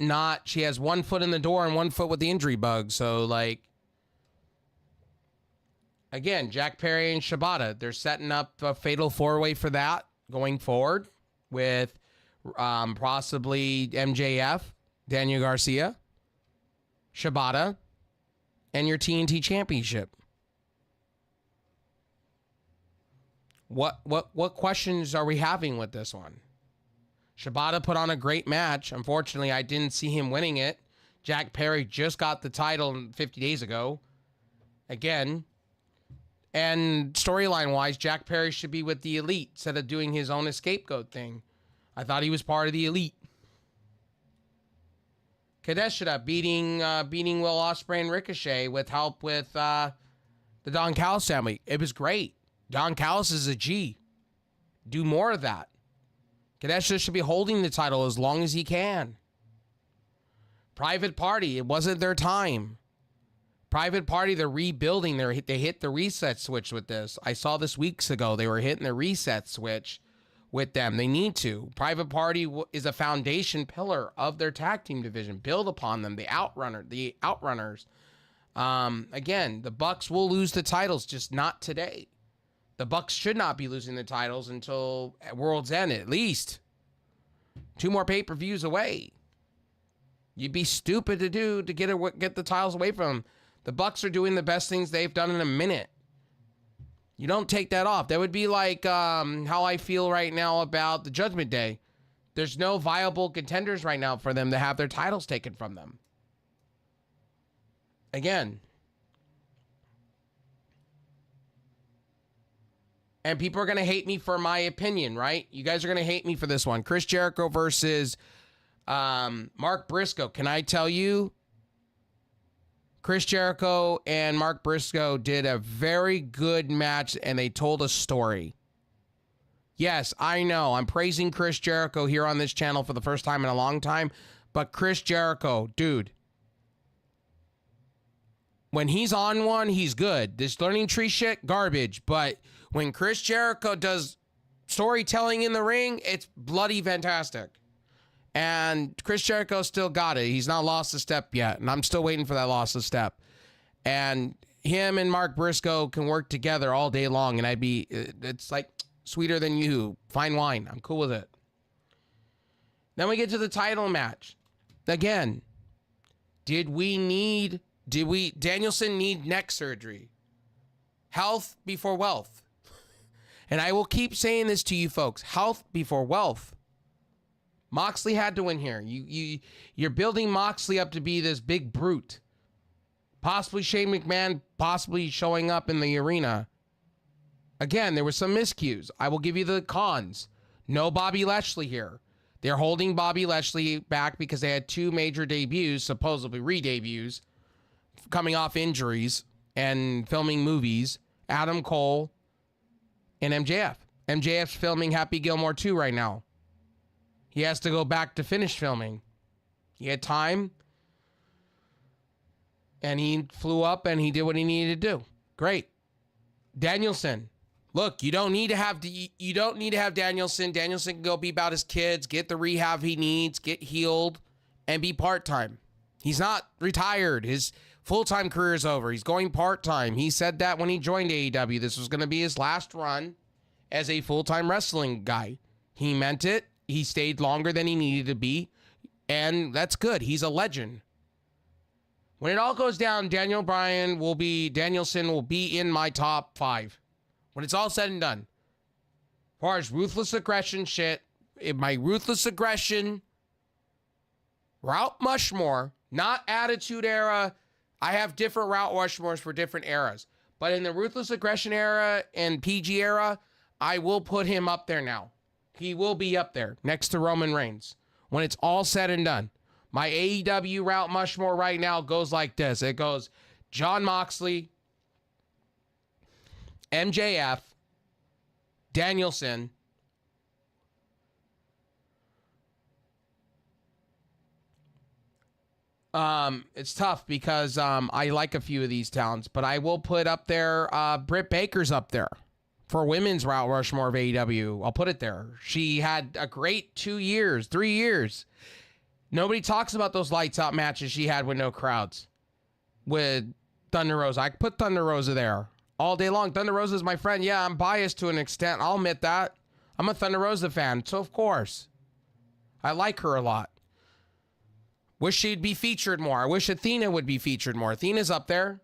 has 1 foot in the door and 1 foot with the injury bug. So, like, again, Jack Perry and Shibata, they're setting up a fatal 4-way for that going forward with possibly MJF, Daniel Garcia, Shibata, and your TNT Championship. What questions are we having with this one? Shibata put on a great match. Unfortunately, I didn't see him winning it. Jack Perry just got the title 50 days ago. Again. And storyline-wise, Jack Perry should be with the Elite instead of doing his own scapegoat thing. I thought he was part of the Elite. Kadeshita beating Will Ospreay and Ricochet with help with the Don Callis family. It was great. Don Callis is a G. Do more of that. Kadeshita should be holding the title as long as he can. Private Party, it wasn't their time. Private Party, they're rebuilding. They hit the reset switch with this. I saw this weeks ago. They were hitting the reset switch with them. They need to. Private Party is a foundation pillar of their tag team division. Build upon them. The Outrunners. Again, the Bucks will lose the titles, just not today. The Bucks should not be losing the titles until World's End, at least. 2 more pay-per-views away. You'd be stupid to get the titles away from them. The Bucks are doing the best things they've done in a minute. You don't take that off. That would be like how I feel right now about the Judgment Day. There's no viable contenders right now for them to have their titles taken from them. Again. And people are going to hate me for my opinion, right? You guys are going to hate me for this one. Chris Jericho versus Mark Briscoe. Can I tell you? Chris Jericho and Mark Briscoe did a very good match, and they told a story. Yes, I know. I'm praising Chris Jericho here on this channel for the first time in a long time, but Chris Jericho, dude, when he's on one, he's good. This learning tree shit, garbage. But when Chris Jericho does storytelling in the ring, it's bloody fantastic. And Chris Jericho still got it. He's not lost a step yet. And I'm still waiting for that lost a step. And him and Mark Briscoe can work together all day long. And it's like sweeter than you. Fine wine. I'm cool with it. Then we get to the title match. Again, Danielson need neck surgery? Health before wealth. And I will keep saying this to you folks. Health before wealth. Moxley had to win here. You're building Moxley up to be this big brute. Possibly Shane McMahon possibly showing up in the arena. Again, there were some miscues. I will give you the cons. No Bobby Lashley here. They're holding Bobby Lashley back because they had 2 major debuts, supposedly re-debuts, coming off injuries and filming movies. Adam Cole and MJF. MJF's filming Happy Gilmore 2 right now. He has to go back to finish filming. He had time. And he flew up and he did what he needed to do. Great. Danielson. Look, you don't need to have Danielson. Danielson can go be about his kids, get the rehab he needs, get healed, and be part-time. He's not retired. His full-time career is over. He's going part-time. He said that when he joined AEW. This was going to be his last run as a full-time wrestling guy. He meant it. He stayed longer than he needed to be, and that's good. He's a legend. When it all goes down, Danielson will be in my top 5. When it's all said and done. As far as ruthless aggression shit, in my ruthless aggression, Route Mushmore, not Attitude Era, I have different Route Rushmores for different eras. But in the Ruthless Aggression era and PG era, I will put him up there now. He will be up there next to Roman Reigns when it's all said and done. My AEW Route Rushmore right now goes like this. It goes Jon Moxley, MJF, Danielson, it's tough because I like a few of these towns, but I will put up there Britt Baker's up there for women's Route Rushmore of AEW. I'll put it there. She had a great 2 years, 3 years. Nobody talks about those lights out matches she had with no crowds with Thunder Rosa. I put Thunder Rosa there all day long. Thunder Rosa is my friend. Yeah, I'm biased to an extent. I'll admit that. I'm a Thunder Rosa fan, so of course. I like her a lot. Wish she'd be featured more. I wish Athena would be featured more. Athena's up there.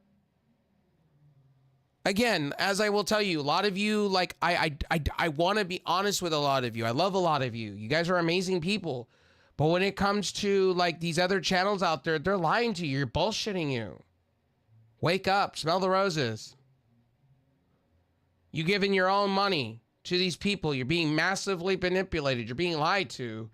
Again, as I will tell you, a lot of you, like, I want to be honest with a lot of you. I love a lot of you. You guys are amazing people. But when it comes to, like, these other channels out there, they're lying to you. You're bullshitting you. Wake up. Smell the roses. You giving your own money to these people. You're being massively manipulated. You're being lied to.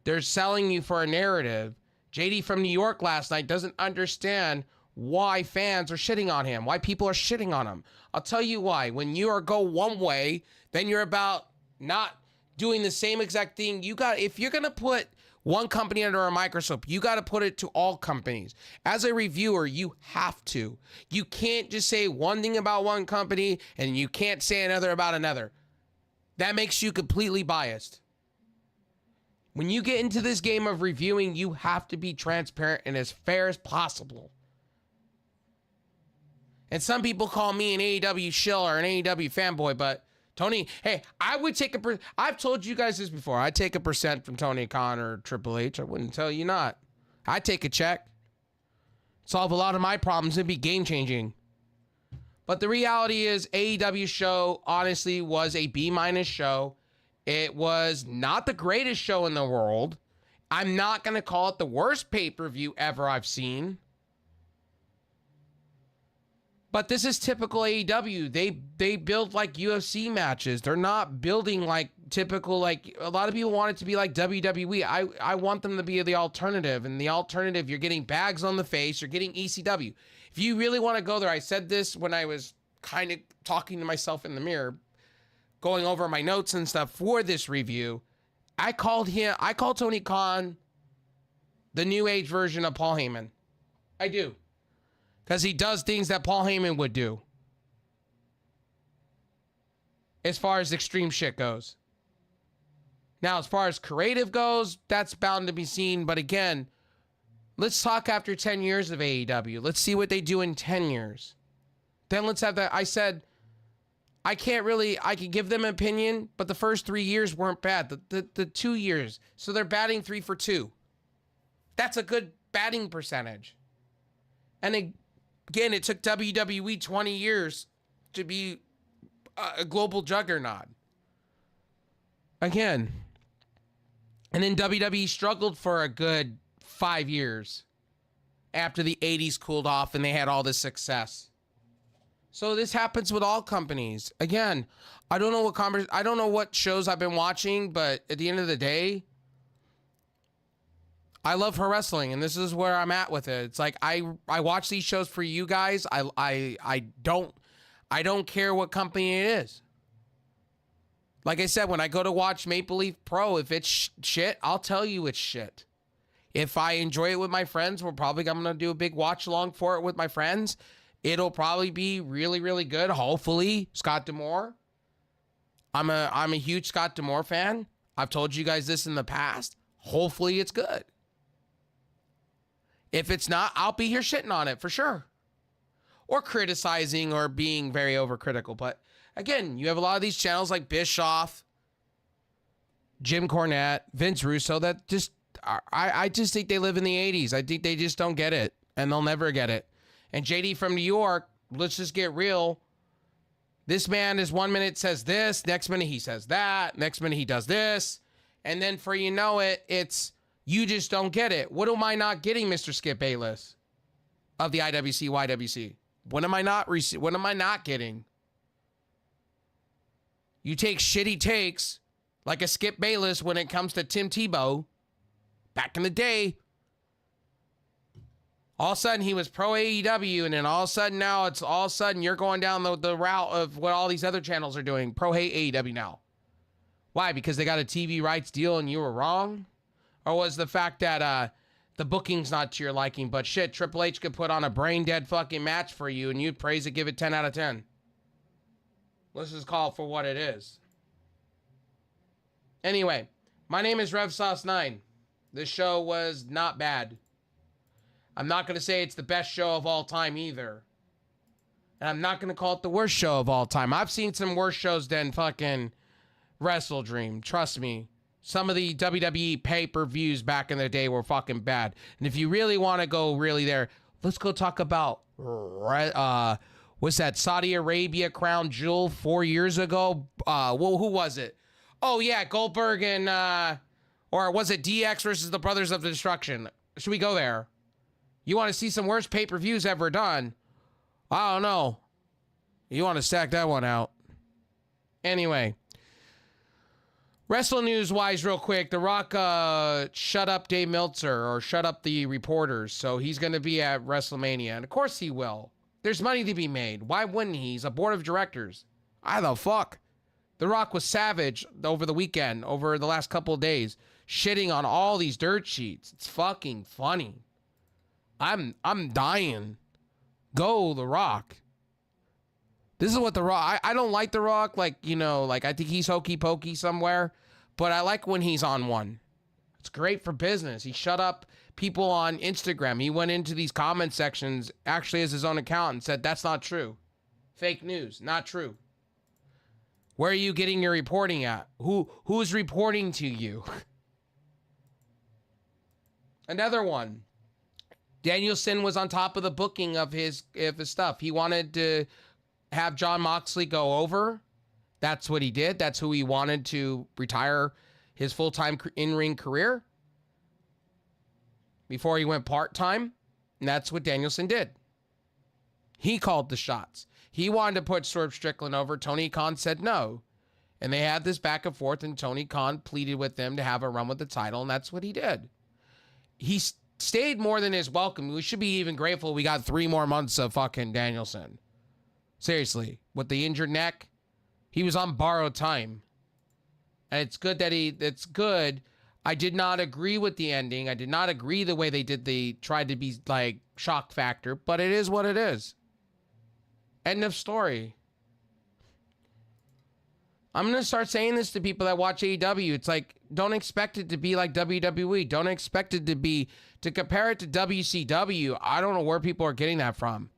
They're selling you for a narrative. JD from New York last night doesn't understand why fans are shitting on him, why people are shitting on him. I'll tell you why. When you are go one way, then you're about not doing the same exact thing. If you're going to put one company under a microscope, you got to put it to all companies. As a reviewer, you have to. You can't just say one thing about one company and you can't say another about another. That makes you completely biased. When you get into this game of reviewing, you have to be transparent and as fair as possible. And some people call me an AEW shill or an AEW fanboy, but Tony, hey, I would take I've told you guys this before. I'd take a percent from Tony Khan or Triple H. I wouldn't tell you not. I'd take a check. Solve a lot of my problems. It'd be game changing. But the reality is AEW show honestly was a B- show. It was not the greatest show in the world. I'm not going to call it the worst pay-per-view ever I've seen. But this is typical AEW. They build like UFC matches. They're not building like typical, like a lot of people want it to be like WWE. I want them to be the alternative. And the alternative, you're getting bags on the face. You're getting ECW. If you really want to go there, I said this when I was kind of talking to myself in the mirror, going over my notes and stuff for this review. I called Tony Khan the new age version of Paul Heyman. I do. Because he does things that Paul Heyman would do. As far as extreme shit goes. Now, as far as creative goes, that's bound to be seen. But again, let's talk after 10 years of AEW. Let's see what they do in 10 years. Then let's have that. I said, I can give them an opinion, but the first 3 years weren't bad. The 2 years. So they're batting 3 for 2. That's a good batting percentage. And again, it took WWE 20 years to be a global juggernaut. Again. And then WWE struggled for a good 5 years after the 80s cooled off and they had all this success. So this happens with all companies. Again, I don't know what shows I've been watching, but at the end of the day, I love her wrestling, and this is where I'm at with it. It's like I watch these shows for you guys. I don't care what company it is. Like I said, when I go to watch Maple Leaf Pro, if it's shit, I'll tell you it's shit. If I enjoy it with my friends, I'm gonna do a big watch along for it with my friends. It'll probably be really, really good. Hopefully, Scott D'Amore. I'm a huge Scott D'Amore fan. I've told you guys this in the past. Hopefully, it's good. If it's not, I'll be here shitting on it for sure. Or criticizing or being very overcritical. But again, you have a lot of these channels like Bischoff, Jim Cornette, Vince Russo that just, I just think they live in the 80s. I think they just don't get it. And they'll never get it. And JD from New York, let's just get real. This man is 1 minute says this, next minute he says that, next minute he does this. And then for you know it, it's, you just don't get it. What am I not getting, Mr. Skip Bayless? of the IWC, YWC. What am I not getting? You take shitty takes like a Skip Bayless when it comes to Tim Tebow. Back in the day, all of a sudden he was pro AEW, and then all of a sudden now it's all of a sudden you're going down the route of what all these other channels are doing. Pro AEW now. Why? Because they got a TV rights deal and you were wrong? Or was the fact that the booking's not to your liking, but shit, Triple H could put on a brain dead fucking match for you and you'd praise it, give it 10 out of 10. Let's just call it for what it is. Anyway, my name is RevSauce9. This show was not bad. I'm not going to say it's the best show of all time either. And I'm not going to call it the worst show of all time. I've seen some worse shows than fucking WrestleDream. Trust me. Some of the WWE pay-per-views back in the day were fucking bad. And if you really want to go really there, let's go talk about, what's that, Saudi Arabia crown jewel 4 years ago? Well, who was it? Oh, yeah, Goldberg and, or was it DX versus the Brothers of Destruction? Should we go there? You want to see some worst pay-per-views ever done? I don't know. You want to stack that one out. Anyway. Wrestle news wise, real quick, The Rock shut up Dave Meltzer, or shut up the reporters, so he's going to be at WrestleMania, and of course he will. There's money to be made. Why wouldn't he? He's a board of directors. I the fuck. The Rock was savage over the weekend, over the last couple of days, shitting on all these dirt sheets. It's fucking funny. I'm dying. Go The Rock. This is what The Rock, I don't like The Rock, like, you know, like I think he's hokey pokey somewhere, but I like when he's on one. It's great for business. He shut up people on Instagram. He went into these comment sections, actually as his own account, and said, that's not true. Fake news, not true. Where are you getting your reporting at? Who's reporting to you? Another one. Danielson was on top of the booking of his stuff. He wanted to have John Moxley go over. That's what he did. That's who he wanted to retire his full-time in-ring career before he went part-time. And that's what Danielson did. He called the shots. He wanted to put Swerve Strickland over. Tony Khan said no. And they had this back and forth, and Tony Khan pleaded with them to have a run with the title, and that's what he did. He stayed more than his welcome. We should be even grateful we got 3 more months of fucking Danielson. Seriously, with the injured neck, he was on borrowed time. And it's good that it's good. I did not agree with the ending. I did not agree the way they tried to be like shock factor, but it is what it is. End of story. I'm going to start saying this to people that watch AEW. It's like, don't expect it to be like WWE. Don't expect it to compare it to WCW. I don't know where people are getting that from.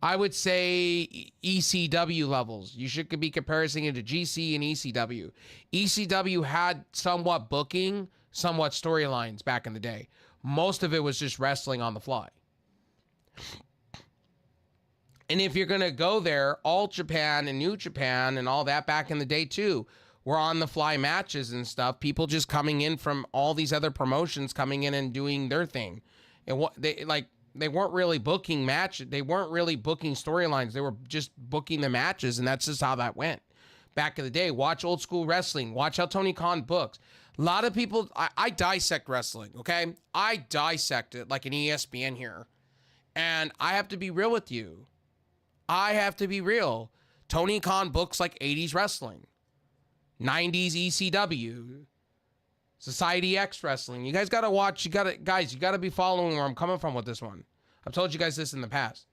I would say ECW levels. You should be comparing it to GC and ECW. ECW had somewhat booking, somewhat storylines back in the day. Most of it was just wrestling on the fly. And if you're going to go there, All Japan and New Japan and all that back in the day too were on the fly matches and stuff. People just coming in from all these other promotions coming in and doing their thing. And what they weren't really booking matches. They weren't really booking storylines. They were just booking the matches, and that's just how that went. Back in the day, watch old school wrestling. Watch how Tony Khan books. A lot of people, I dissect wrestling, okay? I dissect it like an ESPN here. And I have to be real with you. I have to be real. Tony Khan books like 80s wrestling. 90s ECW. Society X Wrestling. You guys got to watch. You got to be following where I'm coming from with this one. I've told you guys this in the past.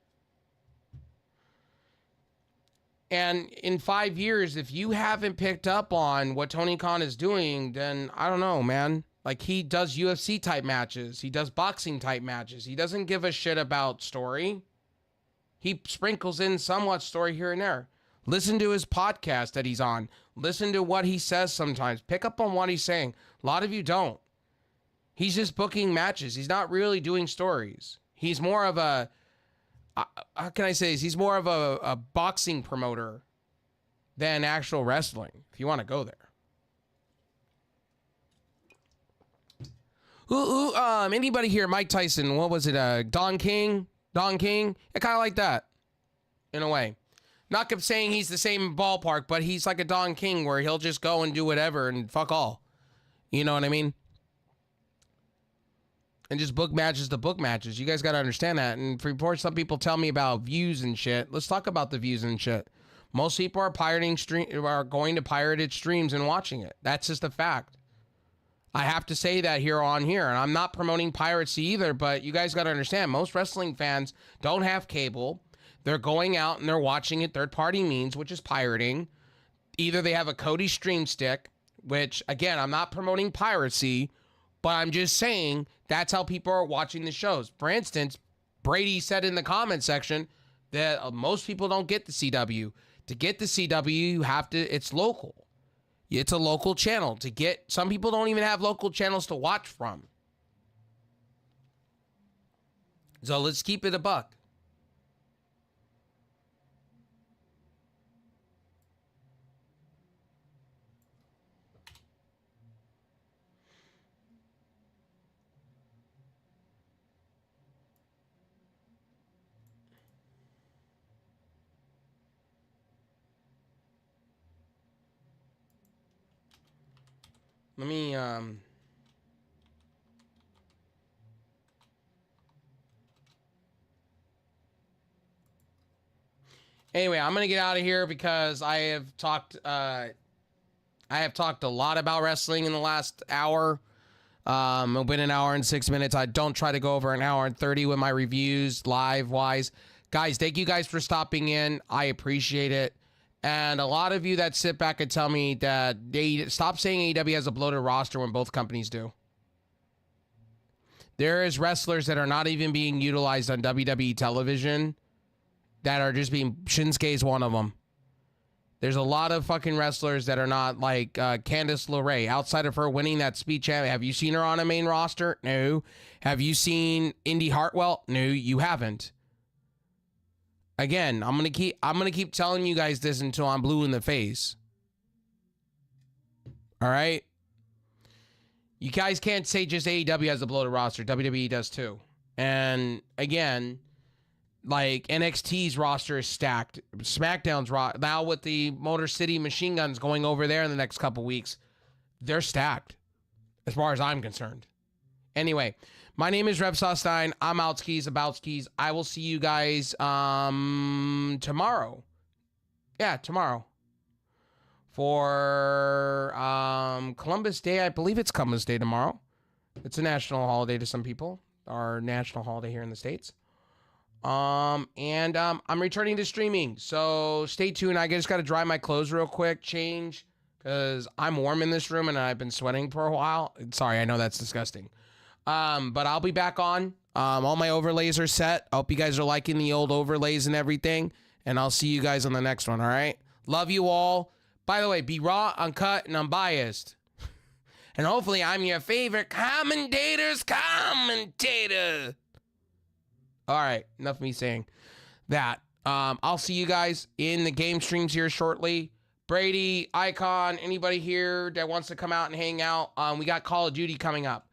And in 5 years, if you haven't picked up on what Tony Khan is doing, then I don't know, man. Like, he does UFC type matches. He does boxing type matches. He doesn't give a shit about story. He sprinkles in somewhat story here and there. Listen to his podcast that he's on. Listen to what he says sometimes. Pick up on what he's saying. A lot of you don't. He's just booking matches. He's not really doing stories. He's more of a, how can I say this? He's more of a boxing promoter than actual wrestling, if you want to go there. Anybody here, Mike Tyson, what was it, Don King? Don King, kind of like that, in a way. Not saying he's the same ballpark, but he's like a Don King where he'll just go and do whatever and fuck all. You know what I mean? And just book matches to book matches. You guys got to understand that. And before some people tell me about views and shit, let's talk about the views and shit. Most people are are going to pirated streams and watching it. That's just a fact. I have to say that here on here. And I'm not promoting piracy either, but you guys got to understand, most wrestling fans don't have cable. They're going out and they're watching it third-party means, which is pirating. Either they have a Cody stream stick, which, again, I'm not promoting piracy, but I'm just saying that's how people are watching the shows. For instance, Brady said in the comment section that most people don't get the CW. To get the CW, you have to, it's local. It's a local channel. To get, some people don't even have local channels to watch from. So let's keep it a buck. Let me, anyway, I'm going to get out of here because I have talked a lot about wrestling in the last hour. It's been an hour and 6 minutes. I don't try to go over an hour and 30 with my reviews live wise. Guys, thank you guys for stopping in. I appreciate it. And a lot of you that sit back and tell me that they stop saying AEW has a bloated roster when both companies do. There is wrestlers that are not even being utilized on WWE television that are just being, Shinsuke is one of them. There's a lot of fucking wrestlers that are not like Candice LeRae. Outside of her winning that speed champ, have you seen her on a main roster? No. Have you seen Indy Hartwell? No, you haven't. Again, I'm gonna keep telling you guys this until I'm blue in the face. All right? You guys can't say just AEW has a bloated roster. WWE does too. And again, like NXT's roster is stacked. SmackDown's now with the Motor City Machine Guns going over there in the next couple weeks, they're stacked as far as I'm concerned. Anyway, my name is Rev Sawstein. I'm Outskis, Aboutskis. I will see you guys tomorrow. Yeah, tomorrow. For Columbus Day. I believe it's Columbus Day tomorrow. It's a national holiday to some people. Our national holiday here in the States. I'm returning to streaming. So stay tuned. I just got to dry my clothes real quick. Change. Because I'm warm in this room and I've been sweating for a while. Sorry, I know that's disgusting. But I'll be back on. All my overlays are set. I hope you guys are liking the old overlays and everything. And I'll see you guys on the next one, all right? Love you all. By the way, be raw, uncut, and unbiased. And hopefully I'm your favorite commentator. All right, enough of me saying that. I'll see you guys in the game streams here shortly. Brady, Icon, anybody here that wants to come out and hang out. We got Call of Duty coming up.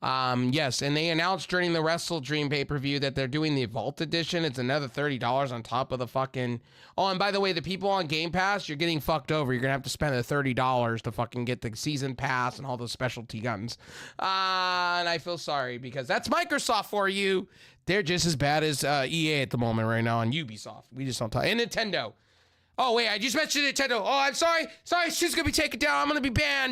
Yes, and they announced during the WrestleDream pay-per-view that they're doing the Vault Edition. It's another $30 on top of the fucking... Oh, and by the way, the people on Game Pass, you're getting fucked over. You're going to have to spend the $30 to fucking get the season pass and all those specialty guns. And I feel sorry because that's Microsoft for you. They're just as bad as EA at the moment right now on Ubisoft. We just don't talk. And Nintendo. Oh, wait, I just mentioned Nintendo. Oh, I'm sorry. Sorry, she's going to be taken down. I'm going to be banned.